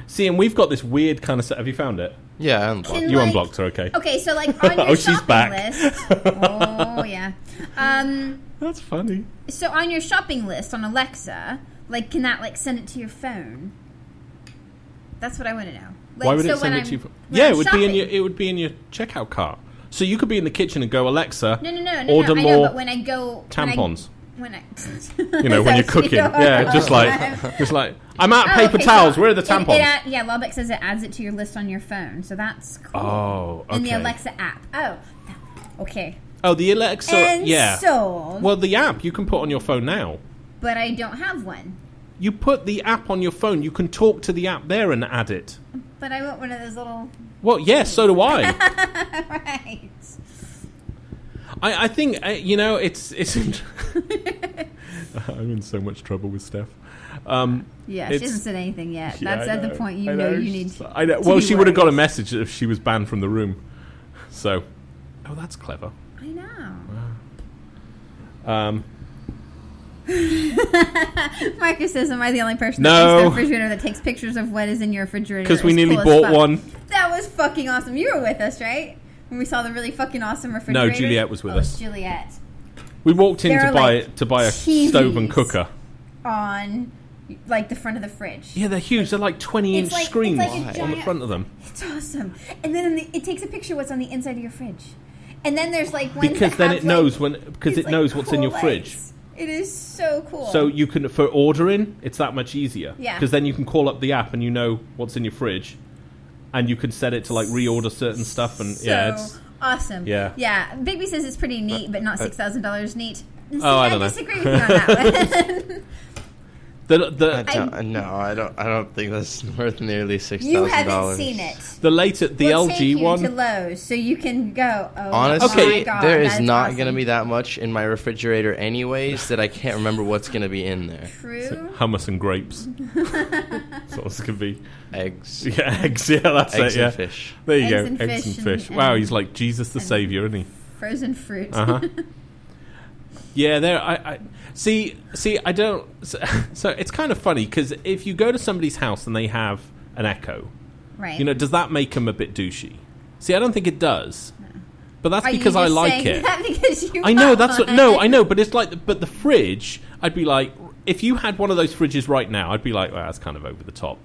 See, and we've got this weird kind of set. Have you found it? Yeah, I unblocked. You unblocked her, okay. Okay, so on your shopping list. Oh, Oh, yeah. That's funny. So on your shopping list on Alexa, like, can that, like, send it to your phone? That's what I want to know. Like, Why would so it send when it to you? when Yeah, I'm it would shopping- be in your checkout cart. So you could be in the kitchen and go, Alexa, No. order I know, more but when I go tampons. When I You know, when you're cooking. Yeah, just like, I'm out of paper okay, towels. so Where are the tampons? Yeah, Lubbock says it adds it to your list on your phone, so that's cool. Oh, okay. In the Alexa app. Oh, okay. Oh, the Alexa, And yeah. sold. Well, the app you can put on your phone now. But I don't have one. You put the app on your phone. You can talk to the app there and add it. But I want one of those little... Well, yes, so do I. Right. I think, it's I'm in so much trouble with Steph. Yeah, she hasn't said anything yet. That's I at the know, point I know. you need to... I know. Well, she would have got a message if she was banned from the room. So, that's clever. I know. Marcus says, am I the only person that thinks the refrigerator that takes pictures of what is in your refrigerator? Because we nearly cool bought one. That was fucking awesome. You were with us, right? When we saw the really fucking awesome refrigerator. No, Juliet was with us. Juliet. We walked in to buy a TVs stove and cooker. On, like, the front of the fridge. Yeah, they're huge. They're like 20-inch screens like on the front of them. It's awesome. And then it takes a picture of what's on the inside of your fridge. And then there's like ones because that then have, it knows it knows what's in your fridge. It is so cool. So you can, for ordering, it's that much easier. Yeah. Because then you can call up the app and you know what's in your fridge, and you can set it to like reorder certain stuff. And it's awesome. Yeah. Yeah. Bigby says it's pretty neat, but not $6,000 neat. See, I don't know. disagree with you on that one. I don't think that's worth nearly $6,000. You haven't seen it. The We'll take LG you one. to Lowe's so you can go. Oh, Honestly, my God, there is that's not awesome. going to be that much in my refrigerator anyways that I can't remember what's going to be in there. True. Hummus and grapes. That's what it's going to be. Eggs. Yeah, eggs. Yeah, that's Eggs it. Yeah. and fish. There you Eggs go. and Eggs fish and fish. and- Wow, he's like Jesus the Savior, isn't he? Frozen fruit. Uh-huh. Yeah, there. I see. I don't. So it's kind of funny because if you go to somebody's house and they have an Echo, Right. does that make them a bit douchey? See, I don't think it does. But that's Are because you I just like saying it. That because you I know want that's what. one? No, I know, but it's like. But the fridge, I'd be like, if you had one of those fridges right now, I'd be like, well, that's kind of over the top.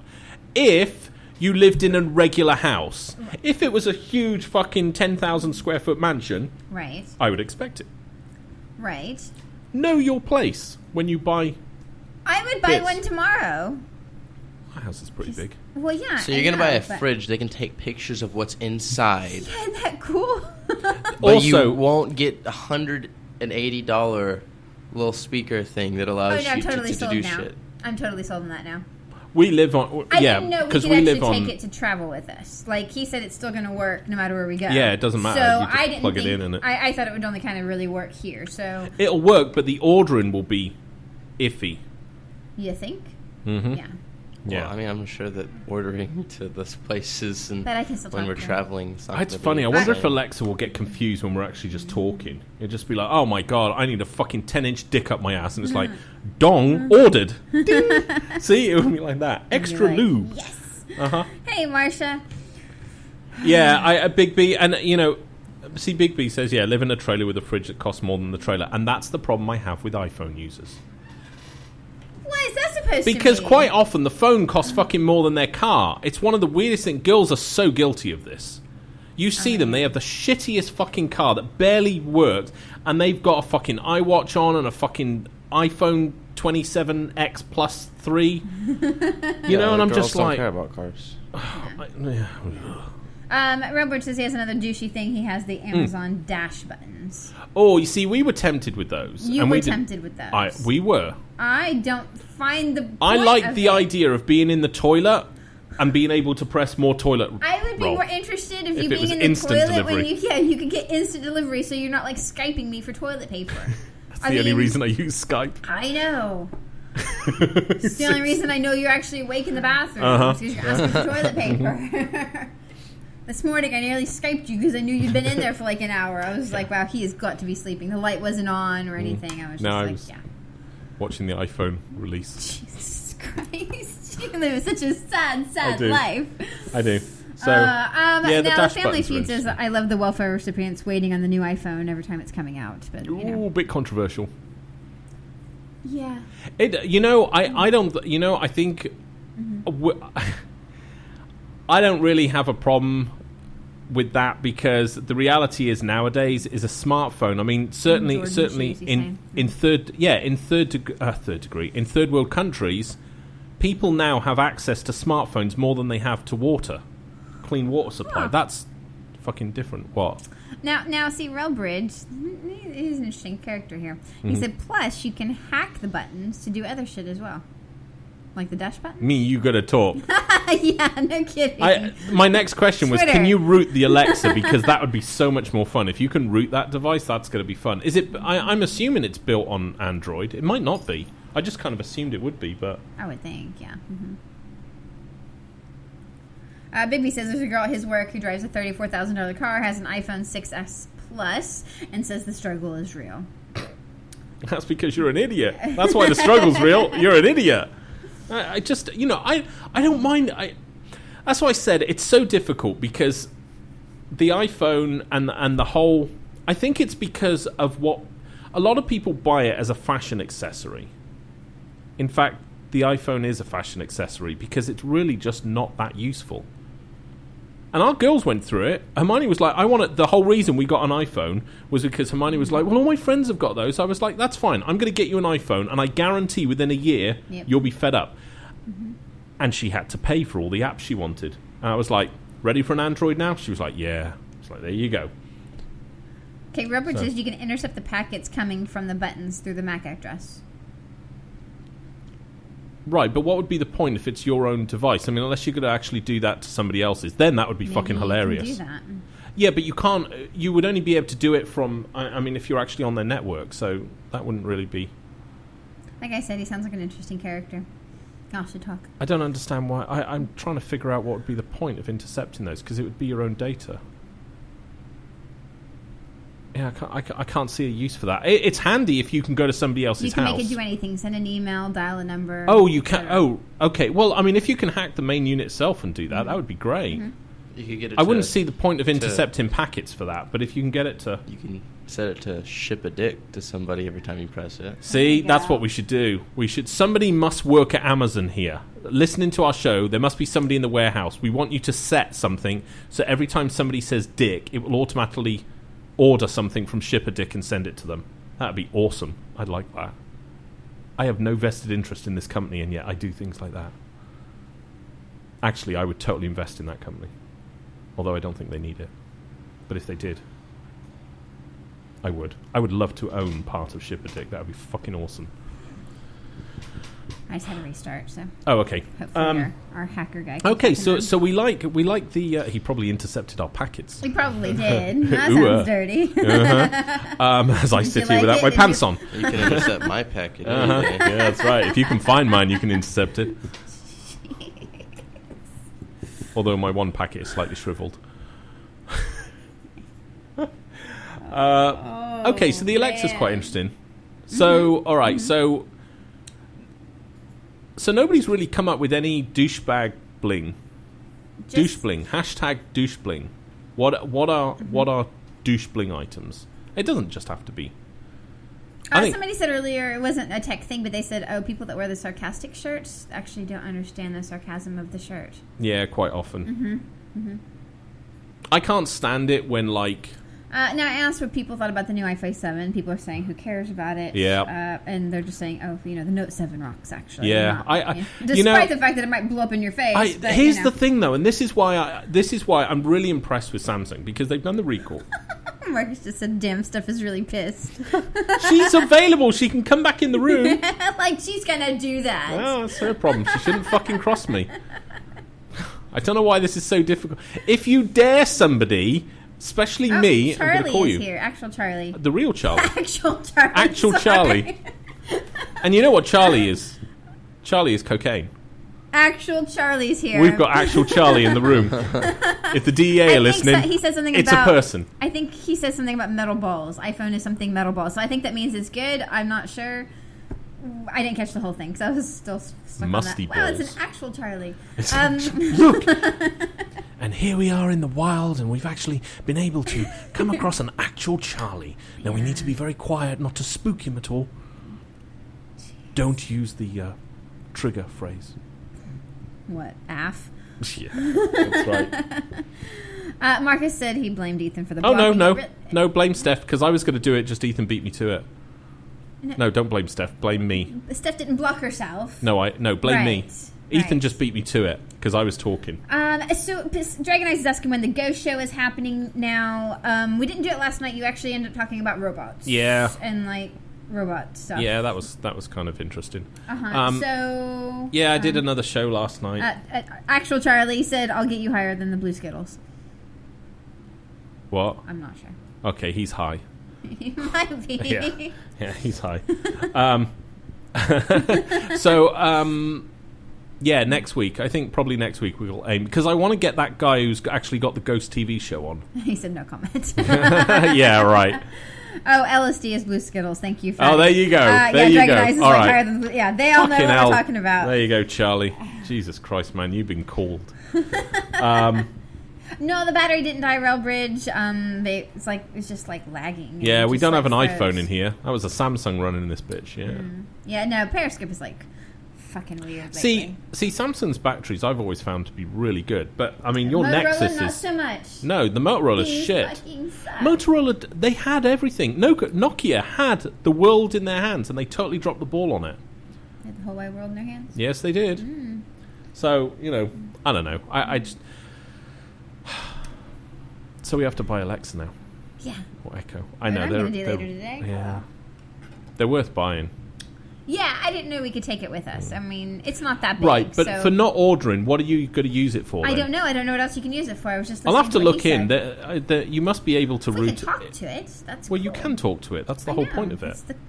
If you lived in a regular house, if it was a huge fucking 10,000 square foot mansion, Right. I would expect it. Right. Know your place when you buy. I would buy Yes. one tomorrow. My house is pretty big. Well, yeah. So you're going to buy a fridge. They can take pictures of what's inside. Yeah, isn't that cool? But Also- you won't get $180 little speaker thing that allows I'm you totally to sold do now. shit. I'm totally sold on that now. We live on. I Yeah, didn't know we because could we actually live on. take it to travel with us. Like, he said it's still going to work no matter where we go. Yeah, it doesn't matter. So You just I didn't plug it think, in and it- I thought it would only kind of really work here. So, It'll work, but the ordering will be iffy. you think? Mm-hmm. Yeah. Yeah. Well, I mean, I'm sure that ordering to those places and But I can still when talk we're to them. traveling, it's not It's gonna be funny. I the wonder if same. Alexa will get confused when we're actually just talking. It'll just be like, "Oh my god, I need a fucking 10-inch dick up my ass," and it's like, "Dong ordered." Ding. See, it would be like that. Extra like, lube. Yes. Uh-huh. Hey, Marsha. Yeah, Big B, and see, Big B says, "Yeah, live in a trailer with a fridge that costs more than the trailer," and that's the problem I have with iPhone users. What is that supposed Because to mean? quite often the phone costs fucking more than their car. It's one of the weirdest things. Girls are so guilty of this. You see them, they have the shittiest fucking car that barely works, and they've got a fucking iWatch on and a fucking iPhone 27X Plus 3. You know, and I'm girls just don't like... care about cars. Robert says he has another douchey thing. He has the Amazon Dash buttons. Oh, you see, we were tempted with those. You and were we didn't- tempted with those. We were. I don't find the point I like of the it. idea of being in the toilet and being able to press more toilet I would be roll. more interested if If you it being was in the instant toilet when delivery. you could get instant delivery, so you're not like Skyping me for toilet paper. That's the only reason I use Skype. I know. It's the only reason I know you're actually awake in the bathroom Uh-huh. because you're asking for toilet paper. This morning I nearly Skyped you because I knew you'd been in there for like an hour. I was like, wow, he has got to be sleeping. The light wasn't on or anything. I was just No, I like, was- yeah. Watching the iPhone release. Jesus Christ. You live such a sad I do. life. I do. So, now the dash Family buttons are Feud says, I love the welfare recipients waiting on the new iPhone every time it's coming out. But, Ooh, bit controversial. Yeah. I think I don't really have a problem with that because the reality is nowadays is a smartphone. I mean, certainly in third world countries, people now have access to smartphones more than they have to water, clean water supply. Huh. That's fucking different. What? Now, see, Railbridge, he's an interesting character here. He said, plus, you can hack the buttons to do other shit as well. Like the dash button? Me, you gotta talk. Yeah, no kidding. My next question was, Twitter. can you root the Alexa? Because that would be so much more fun. If you can root that device, that's going to be fun. Is it? I'm assuming it's built on Android. It might not be. I just kind of assumed it would be, but... I would think, yeah. Bigby says there's a girl at his work who drives a $34,000 car, has an iPhone 6S Plus, and says the struggle is real. That's because you're an idiot. That's why the struggle's real. You're an idiot. I just, I don't mind. That's why I said it's so difficult because the iPhone and the whole... I think it's because of what... A lot of people buy it as a fashion accessory. In fact, the iPhone is a fashion accessory because it's really just not that useful. And our girls went through it. Hermione was like, I want it. The whole reason we got an iPhone was because Hermione was like, well, all my friends have got those. I was like, that's fine. I'm going to get you an iPhone, and I guarantee within a year, you'll be fed up. And she had to pay for all the apps she wanted. And I was like, ready for an Android now? She was like, yeah. It's like, there you go. Okay, Robert says you can intercept the packets coming from the buttons through the MAC address. Right, but what would be the point if it's your own device? I mean, unless you're going to actually do that to somebody else's, then that would be fucking hilarious. You can do that. Yeah, but you can't. You would only be able to do it from. I mean, if you're actually on their network, so that wouldn't really be. Like I said, he sounds like an interesting character. I should talk. I don't understand why. I'm trying to figure out what would be the point of intercepting those because it would be your own data. Yeah, I can't see a use for that. It's handy if you can go to somebody else's house. You can make it do anything. Send an email, dial a number. Oh, you can. Oh, okay. Well, I mean, if you can hack the main unit itself and do that, that would be great. You could get it. I wouldn't see the point of intercepting packets for that, but if you can get it to... You can set it to ship a dick to somebody every time you press it. See, that's what we should do. Somebody must work at Amazon here. Listening to our show, there must be somebody in the warehouse. We want you to set something so every time somebody says dick, it will automatically order something from Ship a Dick and send it to them. That'd be awesome. I'd like that. I have no vested interest in this company, and yet I do things like that. Actually, I would totally invest in that company. Although I don't think they need it. But if they did, I would. I would love to own part of Ship a Dick. That would be fucking awesome. I just had to restart, so... Oh, okay. Hopefully our hacker guy... Okay, so we like the... he probably intercepted our packets. He probably did. That sounds dirty. As I sit here without my pants on. You can intercept my packet. Yeah, that's right. If you can find mine, you can intercept it. Although my one packet is slightly shriveled. Okay, so the Alexa's quite interesting. So, all right, so nobody's really come up with any douchebag bling. Douchebling. Hashtag douchebling. What are douchebling items? It doesn't just have to be. Somebody said earlier it wasn't a tech thing, but they said, people that wear the sarcastic shirts actually don't understand the sarcasm of the shirt. Yeah, quite often. I can't stand it when, like... now, I asked what people thought about the new iPhone 7. People are saying, who cares about it? Yeah. And they're just saying, the Note 7 rocks, actually. Yeah. Despite the fact that it might blow up in your face. Here's the thing, though, and this is why I'm really impressed with Samsung, because they've done the recall. Marcus just said, damn, stuff is really pissed. She's available. She can come back in the room. Like, she's going to do that. Well, that's her problem. She shouldn't fucking cross me. I don't know why this is so difficult. If you dare somebody... Especially me, Charlie I'm going to call you. Is here. Actual Charlie. The real Charlie. Actual Charlie. And you know what Charlie is? Charlie is cocaine. Actual Charlie's here. We've got actual Charlie in the room. If the DEA are listening, he said something it's about, a person. I think he says something about metal balls. iPhone is something metal balls. So I think that means it's good. I'm not sure. I didn't catch the whole thing because I was still stuck Musty on that. balls. Wow, it's an actual Charlie. Look. And here we are in the wild, and we've actually been able to come across an actual Charlie. Now, we need to be very quiet not to spook him at all. Don't use the trigger phrase. What, AF? Yeah, that's right. Marcus said he blamed Ethan for the Oh, blocking. no, blame Steph, because I was going to do it, just Ethan beat me to it. No, don't blame Steph, blame me. Steph didn't block herself. No, blame me. Right. Ethan just beat me to it, because I was talking. So Dragon Eyes is asking when the ghost show is happening now. We didn't do it last night. You actually ended up talking about robots. Yeah. And, like, robot stuff. Yeah, that was kind of interesting. So... Yeah, I did another show last night. Actual Charlie said, I'll get you higher than the Blue Skittles. What? I'm not sure. Okay, he's high. He might be. Yeah, he's high. So, yeah, next week. I think probably next week we will aim. Because I want to get that guy who's actually got the Ghost TV show on. He said no comment. Yeah, right. Oh, LSD is Blue Skittles. Thank you. Oh, there you go. There you Dragon go. Eyes is All like right. higher than yeah, they all know Fucking what hell. we're talking about. There you go, Charlie. Jesus Christ, man, you've been called. No, the battery didn't die, Railbridge. It's just like lagging. Yeah, we just, don't have an froze. iPhone in here. That was a Samsung running this bitch, yeah. Yeah, no, Periscope is like fucking weird lately. See, Samsung's batteries I've always found to be really good. But, I mean, your Motorola, Nexus not is... so much. No, the Motorola's These shit. fucking suck. Motorola, they had everything. Nokia had the world in their hands, and they totally dropped the ball on it. They had the whole wide world in their hands. Yes, they did. So, I don't know. I just... So we have to buy Alexa now. Yeah. Or Echo. I know. I'm going to do later today. Yeah. They're worth buying. Yeah, I didn't know we could take it with us. I mean, it's not that big. Right, but so for not ordering, what are you going to use it for? I then? don't know. I don't know what else you can use it for. I was just. I'll have to listening look what he in. said. You must be able to We route can talk to it. That's Well, you cool. can talk to it. That's the I whole know. point of it. It's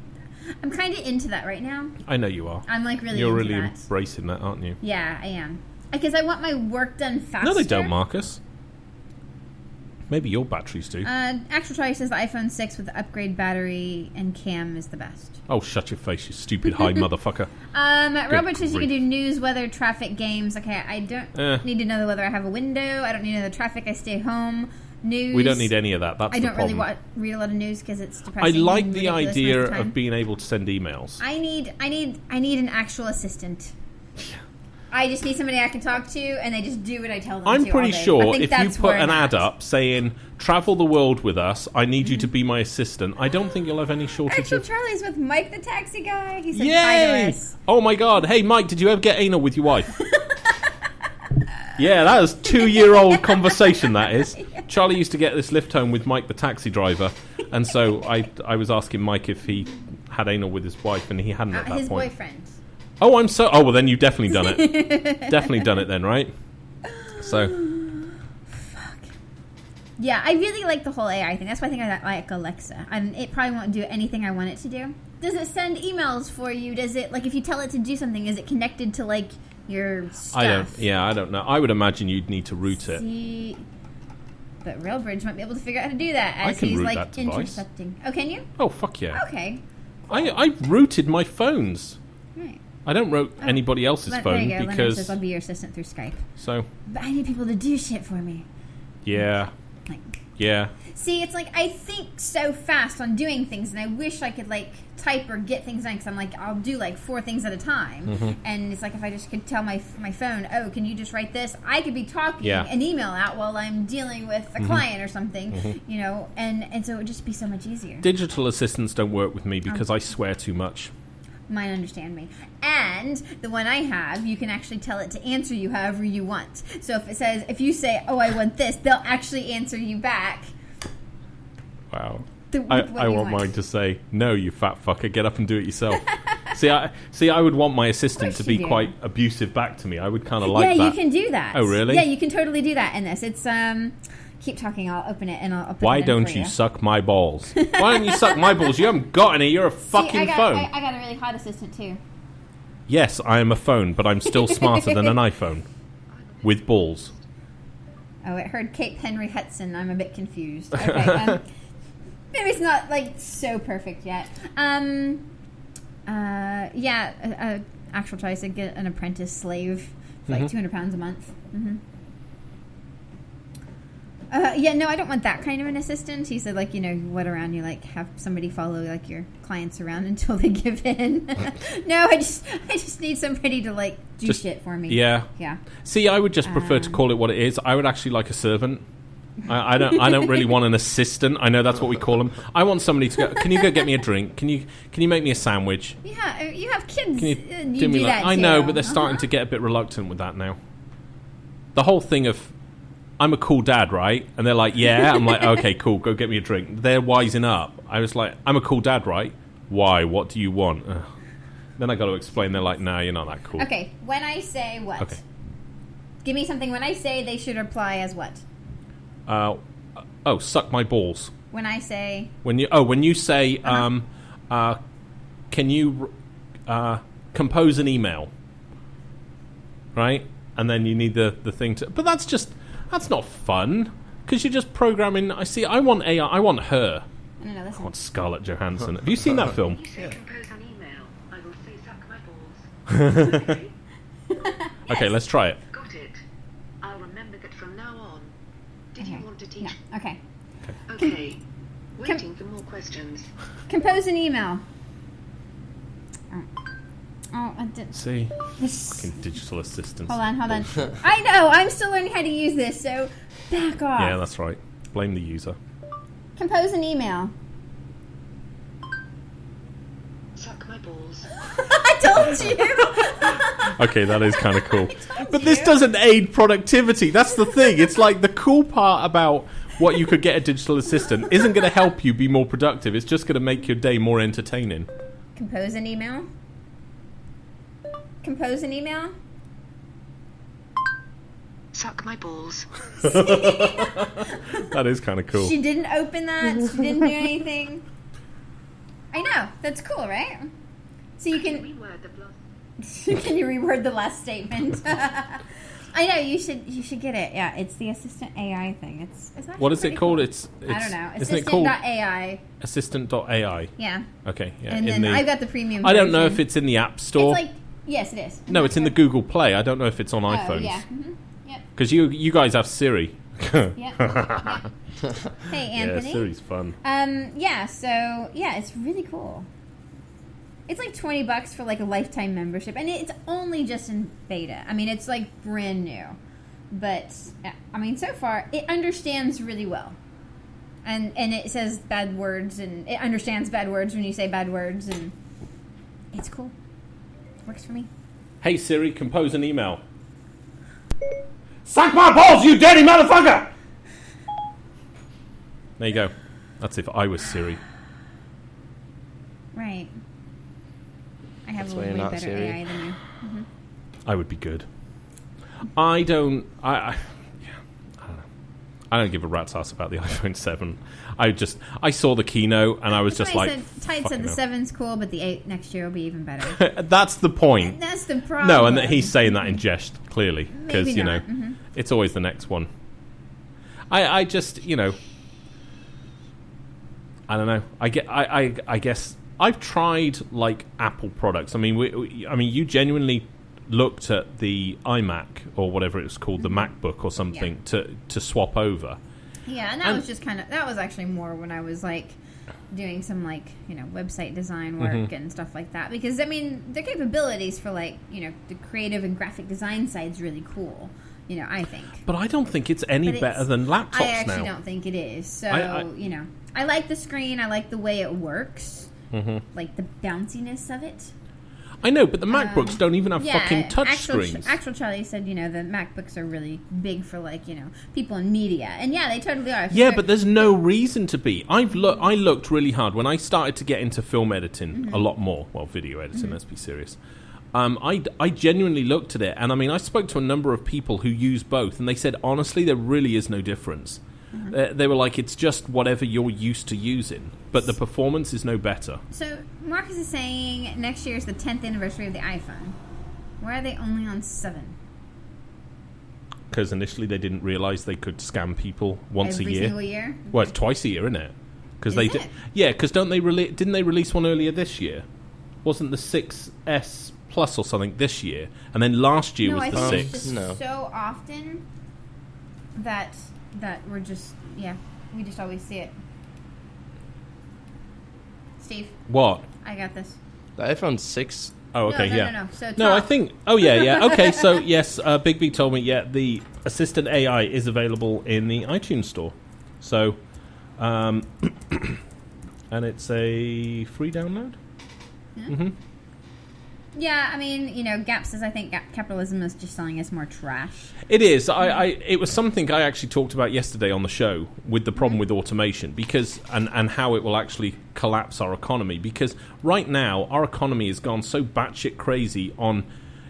I'm kind of into that right now. I know you are. I'm like really. You're into really that. embracing that, aren't you? Yeah, I am. Because I want my work done faster. No, they don't, Marcus. Maybe your batteries do. Actual Charlie says the iPhone 6 with the upgrade battery and cam is the best. Oh, shut your face, you stupid high motherfucker. Robert says you can grief. do news, weather, traffic, games. Okay, I don't need to know the weather. I have a window. I don't need to know the traffic. I stay home. News. We don't need any of that. That's I the don't really problem. read a lot of news because it's I depressing. like and the ridiculous idea most of the time. of being able to send emails. I need an actual assistant. I just need somebody I can talk to, and they just do what I tell them I'm to. pretty all day. I sure think if you that's put where an I'm ad at. up saying, travel the world with us, I need you to be my assistant, I don't think you'll have any shortage Actual of... Charlie's with Mike the taxi guy. He said hi Yay! to us. Oh my god, hey Mike, did you ever get anal with your wife? Yeah, that was 2-year-old conversation, that is. Charlie used to get this lift home with Mike the taxi driver, and so I was asking Mike if he had anal with his wife, and he hadn't at that His point. boyfriend. Oh, well then you've definitely done it. Definitely done it then, right? So, Yeah, I really like the whole AI thing. That's why I think I like Alexa. And it probably won't do anything I want it to do. Does it send emails for you? Does it, like, if you tell it to do something, is it connected to, like, your stuff? I don't know. I would imagine you'd need to route it. See, but Railbridge might be able to figure out how to do that I as can he's, route like, that device. intercepting. Oh, can you? Oh, fuck yeah. Okay. I routed my phones. Right. I don't route anybody else's There phone you go. Leonard because... says I'll be your assistant through Skype. So, But I need people to do shit for me. yeah. Like, Yeah. see, it's like I think so fast on doing things, and I wish I could like type or get things done because I'm like I'll do like 4 things at a time, and it's like if I just could tell my phone, oh, can you just write this? I could be talking an email out while I'm dealing with a client or something, you know, and so it would just be so much easier. Digital assistants don't work with me because I swear too much. Mine understand me. And the one I have, you can actually tell it to answer you however you want. So if it says, if you say, oh, I want this, they'll actually answer you back. Wow. What I you want mine to say, no, you fat fucker, get up and do it yourself. See, I would want my assistant to course be you do. quite abusive back to me. I would kind of like yeah, that. you can do that. Oh, really? Yeah, you can totally do that in this. It's, keep talking, I'll open it and I'll put Why it in don't for you suck my balls? Why don't you suck my balls? You haven't got any. You're a fucking See, phone. I got a really hot assistant too. Yes, I am a phone, but I'm still smarter than an iPhone. With balls. Oh, it heard Cape Henry Hudson. I'm a bit confused. Okay, maybe it's not like so perfect yet. Actual choice to get an apprentice slave for like 200 pounds a month. Yeah, no, I don't want that kind of an assistant. He said, like, you what around you, like, have somebody follow, like, your clients around until they give in. No, I just need somebody to, like, do shit for me. Yeah. Yeah. See, I would just prefer to call it what it is. I would actually like a servant. I don't really want an assistant. I know that's what we call them. I want somebody to go, can you go get me a drink? Can you make me a sandwich? Yeah, you have kids. Can you do me that I too. know, but they're starting to get a bit reluctant with that now. The whole thing of, I'm a cool dad, right? And they're like, yeah. I'm like, okay, cool, go get me a drink. They're wising up. I was like, I'm a cool dad, right? Why? What do you want? Ugh. Then I got to explain. They're like, nah, you're not that cool. Okay, when I say what? Okay. Give me something. When I say, they should reply as what? Suck my balls. When I say... When you say, can you compose an email? Right? And then you need the thing to... But that's not fun. Because you're just programming... I want AI. I want her. No, listen. I want Scarlett Johansson. Have you seen that film? You compose an email. I will say suck my balls. Okay? Okay, let's try it. Got it. I'll remember that from now on. Did you want to teach? No, okay. Okay. Waiting for more questions. Compose an email. Oh, I did. See? Fucking digital assistants. Hold on. I know. I'm still learning how to use this, so back off. Yeah, that's right. Blame the user. Compose an email. Suck my balls. I told you. Okay, that is kind of cool. But this doesn't aid productivity. That's the thing. It's like the cool part about what you could get a digital assistant isn't going to help you be more productive. It's just going to make your day more entertaining. Compose an email. Compose an email. Suck my balls. That is kind of cool. She didn't open that. She didn't do anything. I know. That's cool, right? So you can... Reword the blog. Can you reword the last statement? I know, you should get it. Yeah, it's the Assistant AI thing. It's actually What is it called? cool. It's I don't know. Isn't it called Assistant.ai. Assistant.ai? Yeah. Okay, yeah. And then I've got the premium I don't know version. if it's in the App Store. It's like... Yes, it is. No, it's in the Google Play. I don't know if it's on iPhones. Oh, yeah. Mm-hmm. Yep. Because you guys have Siri. Yep. Hey, Anthony. Yeah, Siri's fun. Yeah, so, yeah, it's really cool. It's like $20 for like a lifetime membership, and it's only just in beta. I mean, it's like brand new. But, I mean, so far, it understands really well. And it says bad words, and it understands bad words when you say bad words, and it's cool. Works for me. Hey Siri, compose an email. Suck my balls, you dirty motherfucker! There you go. That's if I was Siri. Right. I have That's a why way you're not better Siri. AI than you. Mm-hmm. I would be good. I don't know. I don't give a rat's ass about the iPhone 7. I saw the keynote and I was just like, Tide said the 7's cool, but the 8 next year will be even better. That's the point. That's the problem. No, and he's saying that in jest, clearly, because Maybe not. it's always the next one. I just I don't know. I guess I've tried like Apple products. I mean, you genuinely looked at the iMac or whatever it was called, the MacBook or something, to swap over. Yeah, and that was just that was actually more when I was like doing some like website design work and stuff like that, because I mean the capabilities for like the creative and graphic design side's really cool. I think. But I don't think it's any better than laptops now. I actually don't think it is. So, I like the screen. I like the way it works. Like the bounciness of it. I know, but the MacBooks don't even have fucking touch screens. Actual Charlie said, the MacBooks are really big for like, people in media. And yeah, they totally are. Yeah, but there's no reason to be. I looked really hard when I started to get into film editing a lot more. Well, video editing, let's be serious. I genuinely looked at it, and I mean, I spoke to a number of people who use both, and they said, honestly, there really is no difference. They were like, it's just whatever you're used to using, but the performance is no better. So, Marcus is saying next year is the 10th anniversary of the iPhone. Why are they only on 7? Because initially they didn't realize they could scam people once a year. Every single year? Well, it's twice a year, isn't it? Because Is it? Yeah, because didn't they release one earlier this year? Wasn't the 6S Plus or something this year? And then last year was the 6. It's just so often that that we're just, we just always see it. Steve, What? I got this. The iPhone 6. Oh, okay, No. So No, I top. think... Oh, yeah. Okay, so, yes, Big B told me, the Assistant AI is available in the iTunes Store. So, and it's a free download? Yeah. Mm-hmm. Yeah, I mean, Gap says I think capitalism is just selling us more trash. It is. It was something I actually talked about yesterday on the show with the problem with automation because and how it will actually collapse our economy. Because right now our economy has gone so batshit crazy on,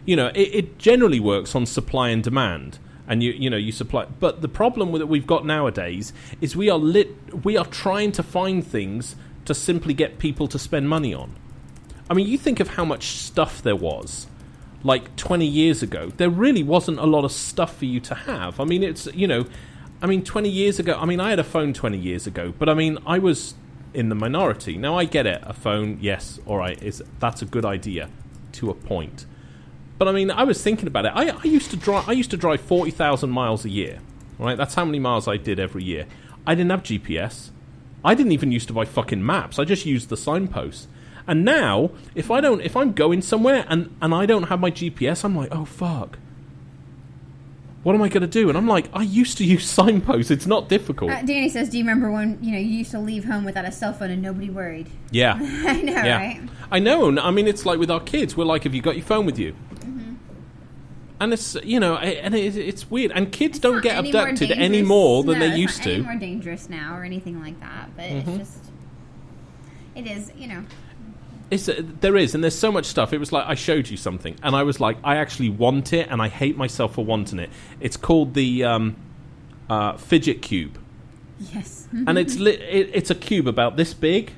it generally works on supply and demand, and you supply. But the problem with it we've got nowadays is we are trying to find things to simply get people to spend money on. I mean, you think of how much stuff there was, like 20 years ago. There really wasn't a lot of stuff for you to have. I mean, 20 years ago, I had a phone 20 years ago, but I mean, I was in the minority. Now, I get it. A phone, yes, all right, that's a good idea to a point. But I mean, I was thinking about it. I used to drive 40,000 miles a year, right? That's how many miles I did every year. I didn't have GPS. I didn't even used to buy fucking maps. I just used the signposts. And now, if I'm going somewhere and I don't have my GPS, I'm like, oh fuck. What am I going to do? And I'm like, I used to use signposts. It's not difficult. Danny says, do you remember when you used to leave home without a cell phone and nobody worried? Yeah. I know, right? I know. I mean, it's like with our kids. We're like, have you got your phone with you? Mm-hmm. And it's, it's weird. And kids don't get abducted any more than they used to. It's not any more dangerous now or anything like that. But it's just, it is, There is, and there's so much stuff. It was like I showed you something, and I was like, I actually want it, and I hate myself for wanting it. It's called the fidget cube. Yes. And it's a cube about this big,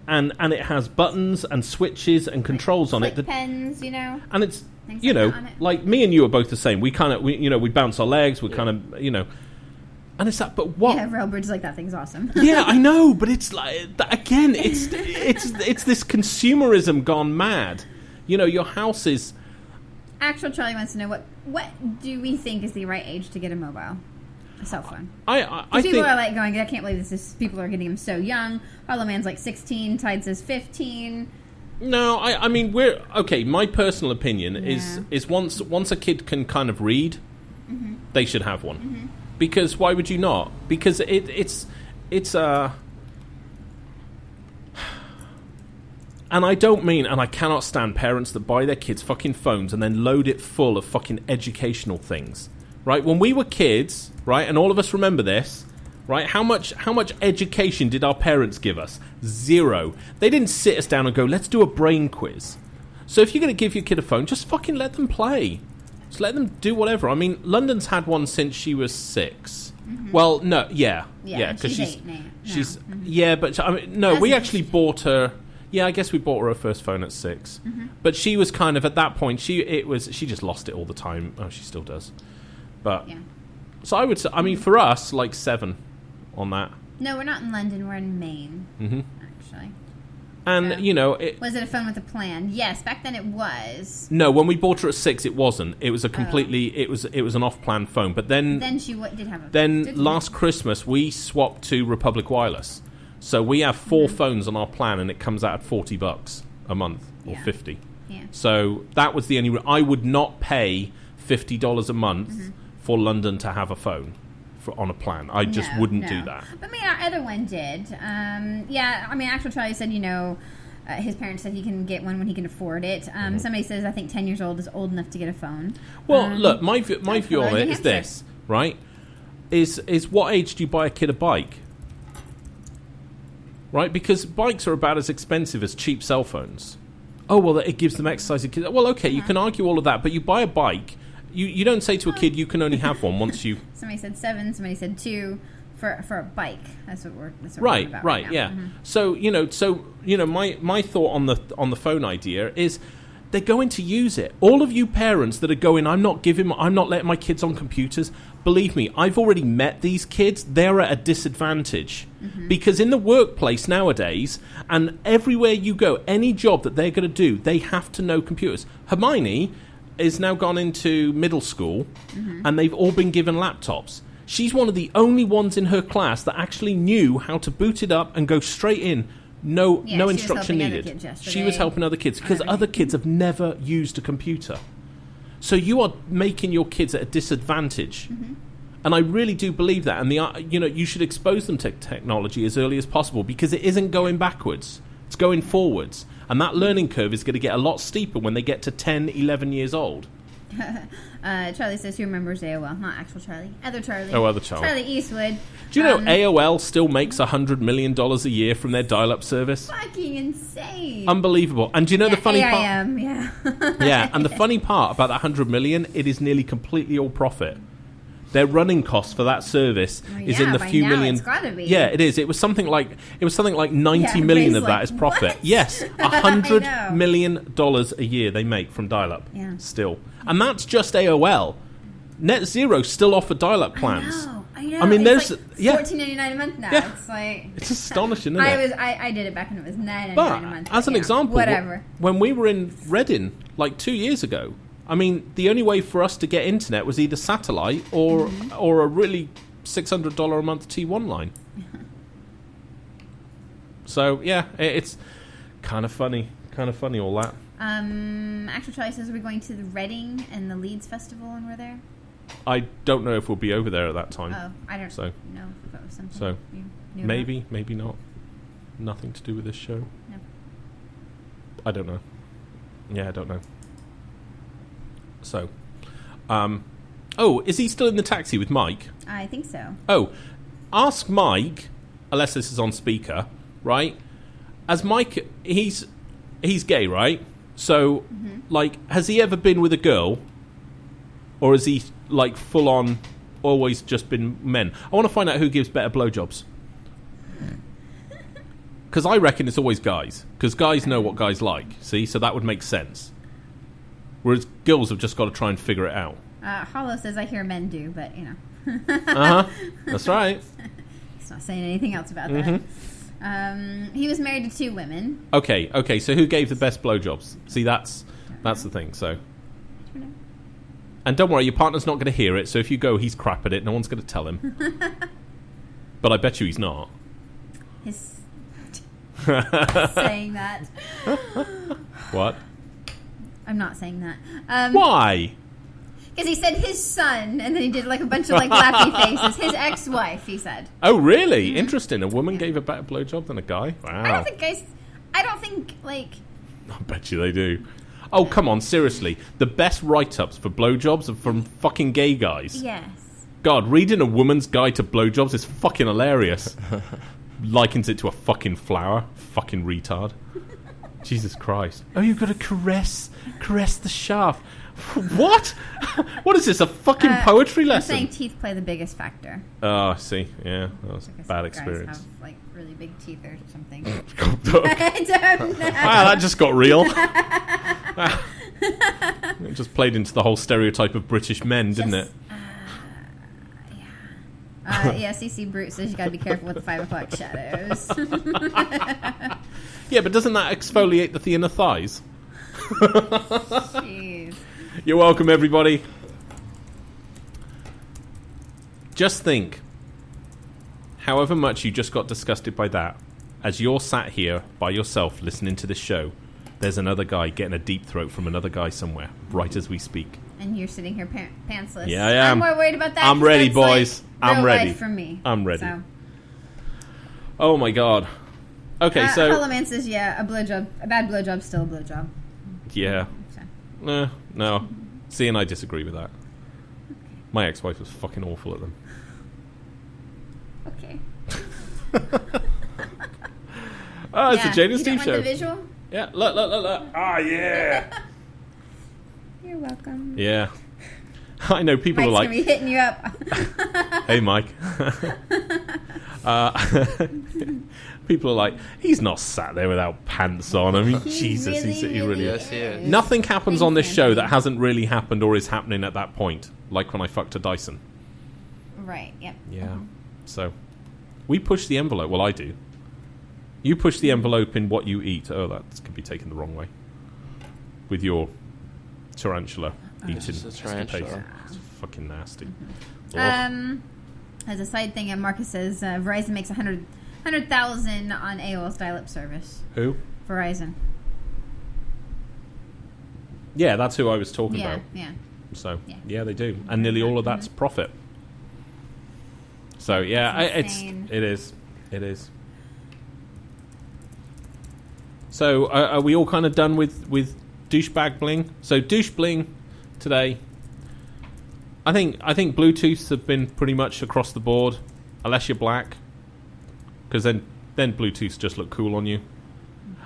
and it has buttons and switches and controls on it. Pens, And it's like me and you are both the same. We kind of we bounce our legs. We kind of And it's that, but what? Yeah, Railbird's like, that thing's awesome. Yeah, I know, but it's like, again, it's this consumerism gone mad. Your house is... Actual Charlie wants to know, what do we think is the right age to get a cell phone? I people think... are like going, I can't believe people are getting them so young. Harlow Man's like 16, Tide says 15. No, I mean, we're... Okay, my personal opinion is once a kid can kind of read, they should have one. Mm-hmm. Because why would you not? Because it's and I don't mean, and I cannot stand parents that buy their kids fucking phones and then load it full of fucking educational things, right? When we were kids, right, and all of us remember this, right? How much education did our parents give us? 0. They didn't sit us down and go, let's do a brain quiz. So if you're going to give your kid a phone, just fucking let them play. Just let them do whatever. I mean, London's had one since she was 6. Mm-hmm. Well, no, because she's 8 now. Yeah, but I mean, no, we actually bought her. Yeah, I guess we bought her first phone at 6. Mm-hmm. But she was kind of at that point. She just lost it all the time. Oh, she still does. But so I would say, I mean, for us, like 7 on that. No, we're not in London. We're in Maine. Mm-hmm. Actually. And, was it a phone with a plan? Yes, back then it was. No, when we bought her at 6, it wasn't. It was a completely... It was an off-plan phone. But then... Then she did have a... Then last Christmas, we swapped to Republic Wireless. So we have 4 phones on our plan, and it comes out at $40 a month, or $50. Yeah. So that was the only... I would not pay $50 a month for London to have a phone. On a plan. I just wouldn't do that. But I mean, our other one did. Actual Charlie said, his parents said he can get one when he can afford it. Somebody says, I think 10 years old is old enough to get a phone. Well, look, my view on it is this, right? Is what age do you buy a kid a bike? Right? Because bikes are about as expensive as cheap cell phones. Oh, well, it gives them exercise. Well, okay, you can argue all of that, but you buy a bike... You don't say to a kid you can only have one once you... Somebody said 7, somebody said 2 for a bike. That's what we're right, about right, now. yeah. Mm-hmm. My thought on the phone idea is they're going to use it. All of you parents that are going, I'm not letting my kids on computers. Believe me, I've already met these kids. They're at a disadvantage because in the workplace nowadays, and everywhere you go, any job that they're going to do, they have to know computers. Hermione is now gone into middle school, and they've all been given laptops. She's one of the only ones in her class that actually knew how to boot it up and go straight in. No instruction needed. She was helping other kids because other kids have never used a computer. So you are making your kids at a disadvantage. Mm-hmm. And I really do believe that. And you should expose them to technology as early as possible because it isn't going backwards. It's going forwards. And that learning curve is going to get a lot steeper when they get to 10, 11 years old. Charlie says he remembers AOL. Not actual Charlie. Other Charlie. Oh, other Charlie. Charlie Eastwood. Do you know AOL still makes $100 million a year from their dial-up service? Fucking insane. Unbelievable. And do you know the funny part? Yeah. Yeah, and the funny part about that $100 million, it is nearly completely all profit. Their running cost for that service is in the few million. It's gotta be. Yeah, it is. It was something like 90 million of that is profit. What? Yes, $100 million a year they make from dial-up. Yeah. Still, and that's just AOL. Net Zero still offer dial-up plans. I know. I mean, it's there's $14.99 a month now. Yeah. It's like it's astonishing, isn't it? I did it back when it was $9.99 but a month. as an example, whatever. When we were in Reading like 2 years ago. I mean, the only way for us to get internet was either satellite or a really $600 a month T1 line. So, yeah, it's kind of funny. Kind of funny, all that. Actual Charlie says we're going to the Reading and the Leeds Festival when we're there. I don't know if we'll be over there at that time. Oh, I don't know if that was something. So, you knew maybe not. Nothing to do with this show. No. I don't know. Yeah, I don't know. So, is he still in the taxi with Mike? I think so. Oh, ask Mike, unless this is on speaker, right? As Mike, he's gay, right? So, has he ever been with a girl? Or is he, full on, always just been men? I want to find out who gives better blowjobs. Because I reckon it's always guys. Because guys know what guys like, see? So that would make sense. Whereas girls have just got to try and figure it out. Hollow says, I hear men do, but, That's right. He's not saying anything else about that. He was married to 2 women. Okay, so who gave the best blowjobs? See, that's the thing, so... And don't worry, your partner's not going to hear it, so if you go, he's crap at it, no one's going to tell him. But I bet you he's not. He's saying that. What? I'm not saying that. Why? Because he said his son, and then he did a bunch of laughy faces. His ex-wife, he said. Oh, really? Interesting. A woman gave a better blowjob than a guy? Wow. I don't think I bet you they do. Oh, come on, seriously. The best write-ups for blowjobs are from fucking gay guys. Yes. God, reading a woman's guide to blowjobs is fucking hilarious. Likens it to a fucking flower. Fucking retard. Jesus Christ. Oh, you've got to caress the shaft. What? What is this, a fucking poetry lesson? I'm saying teeth play the biggest factor. Oh, I see. Yeah, that was a bad experience. Guys have, really big teeth or something. I don't know. Wow, that just got real. It just played into the whole stereotype of British men, didn't it? Yeah, CC Brute says you gotta be careful with the 5 o'clock shadows. Yeah, but doesn't that exfoliate the inner thighs? Jeez. You're welcome, everybody. Just think, however much you just got disgusted by that, as you're sat here by yourself listening to this show, there's another guy getting a deep throat from another guy somewhere, right as we speak. And you're sitting here pantsless. Yeah, I am. I'm more worried about that. I'm ready, boys. I'm ready. For me. I'm ready. So. Oh my god. Okay, so Hollow Man says, yeah, a bad blowjob's still a blowjob. Yeah. So. No. See, and I disagree with that. My ex-wife was fucking awful at them. Okay. Oh, it's a Jane and Steve you don't show. want the visual? Yeah, look. Ah, yeah. You're welcome. Yeah. I know people Mike's are like... gonna be hitting you up. Hey, Mike. People are like, he's not sat there without pants on. I mean, Jesus, he really is. Yes, he is. Nothing happens on this show that hasn't really happened or is happening at that point. Like when I fucked a Dyson. Right, yep. Yeah. So, we push the envelope. Well, I do. You push the envelope in what you eat. Oh, that could be taken the wrong way. With your tarantula eating. It's a tarantula. It's fucking nasty. As a side thing, Marcus says Verizon makes 100,000 on AOL's dial-up service. Who? Verizon. Yeah, that's who I was talking about. Yeah. So, Yeah. yeah, they do. And nearly all of that's profit. So, yeah, it is. It is. So, are we all kind of done with douchebag bling? So, douche bling today. I think Bluetooths have been pretty much across the board, unless you're black, because then Bluetooths just look cool on you.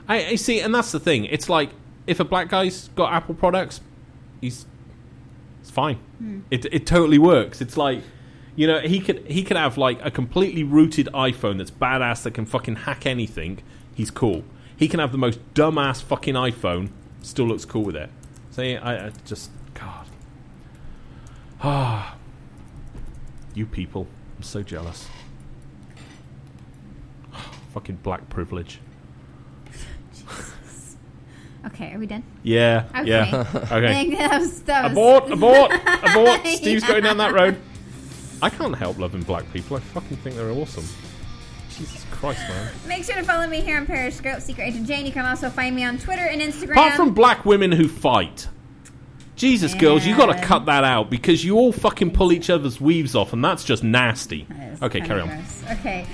I see, and that's the thing. It's like if a black guy's got Apple products, it's fine. It totally works. It's like, you know, he could have like a completely rooted iPhone that's badass that can fucking hack anything. He's cool. He can have the most dumbass fucking iPhone, still looks cool with it. So I just, God. Ah, you people. I'm so jealous. Fucking black privilege. Okay, are we done? Yeah, Okay. yeah. I Okay. think that was Abort! Steve's going down that road. I can't help loving black people. I fucking think they're awesome. Jesus Christ, man. Make sure to follow me here on Periscope, Secret Agent Jane. You can also find me on Twitter and Instagram. Apart from black women who fight. Jesus, girls, you got to cut that out because you all fucking pull each other's weaves off, and that's just nasty. That is Okay, kinda carry on. gross. Okay.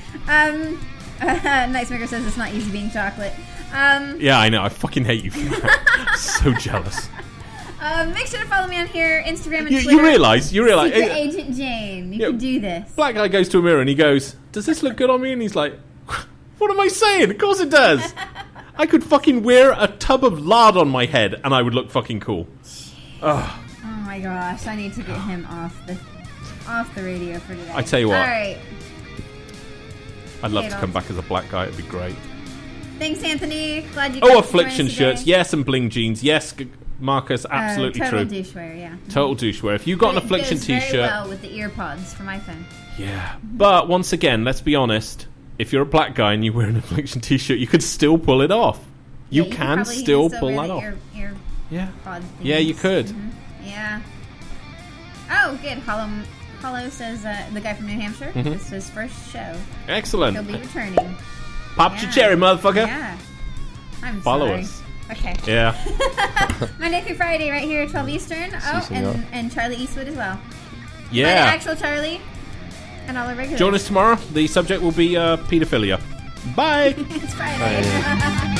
Nightsmaker says it's not easy being chocolate. Yeah, I know. I fucking hate you for that. So jealous. Make sure to follow me on here, Instagram and Twitter. You realise. Secret Agent Jane. You can do this. Black guy goes to a mirror and he goes, "Does this look good on me?" And he's like, "What am I saying? Of course it does. I could fucking wear a tub of lard on my head and I would look fucking cool." Oh my gosh, I need to get him off the radio for today. I tell you what. All right. I'd love to come back as a black guy. It'd be great. Thanks, Anthony. Glad you. Oh, affliction shirts. Yes, and bling jeans. Yes, Marcus. Absolutely total true. Doucheware, yeah. Total doucheware. If you got an affliction goes t-shirt, very well with the ear pods for my phone. yeah. But once again, let's be honest. If you're a black guy and you wear an affliction t-shirt, you could still pull it off. You Yeah, can probably still pull wear that the off. Ear Yeah. pod Yeah, you things. could. Yeah. Oh, good. Hollow says the guy from New Hampshire. This is his first show. Excellent. He'll be returning. Pop your cherry, motherfucker. Yeah. I'm Follow sorry. us. Okay. Yeah. Monday through Friday, right here at 12 Eastern. Oh, senor. and Charlie Eastwood as well. By the Yeah. actual Charlie and all the regulars. Join us tomorrow. The subject will be pedophilia. Bye. It's Friday.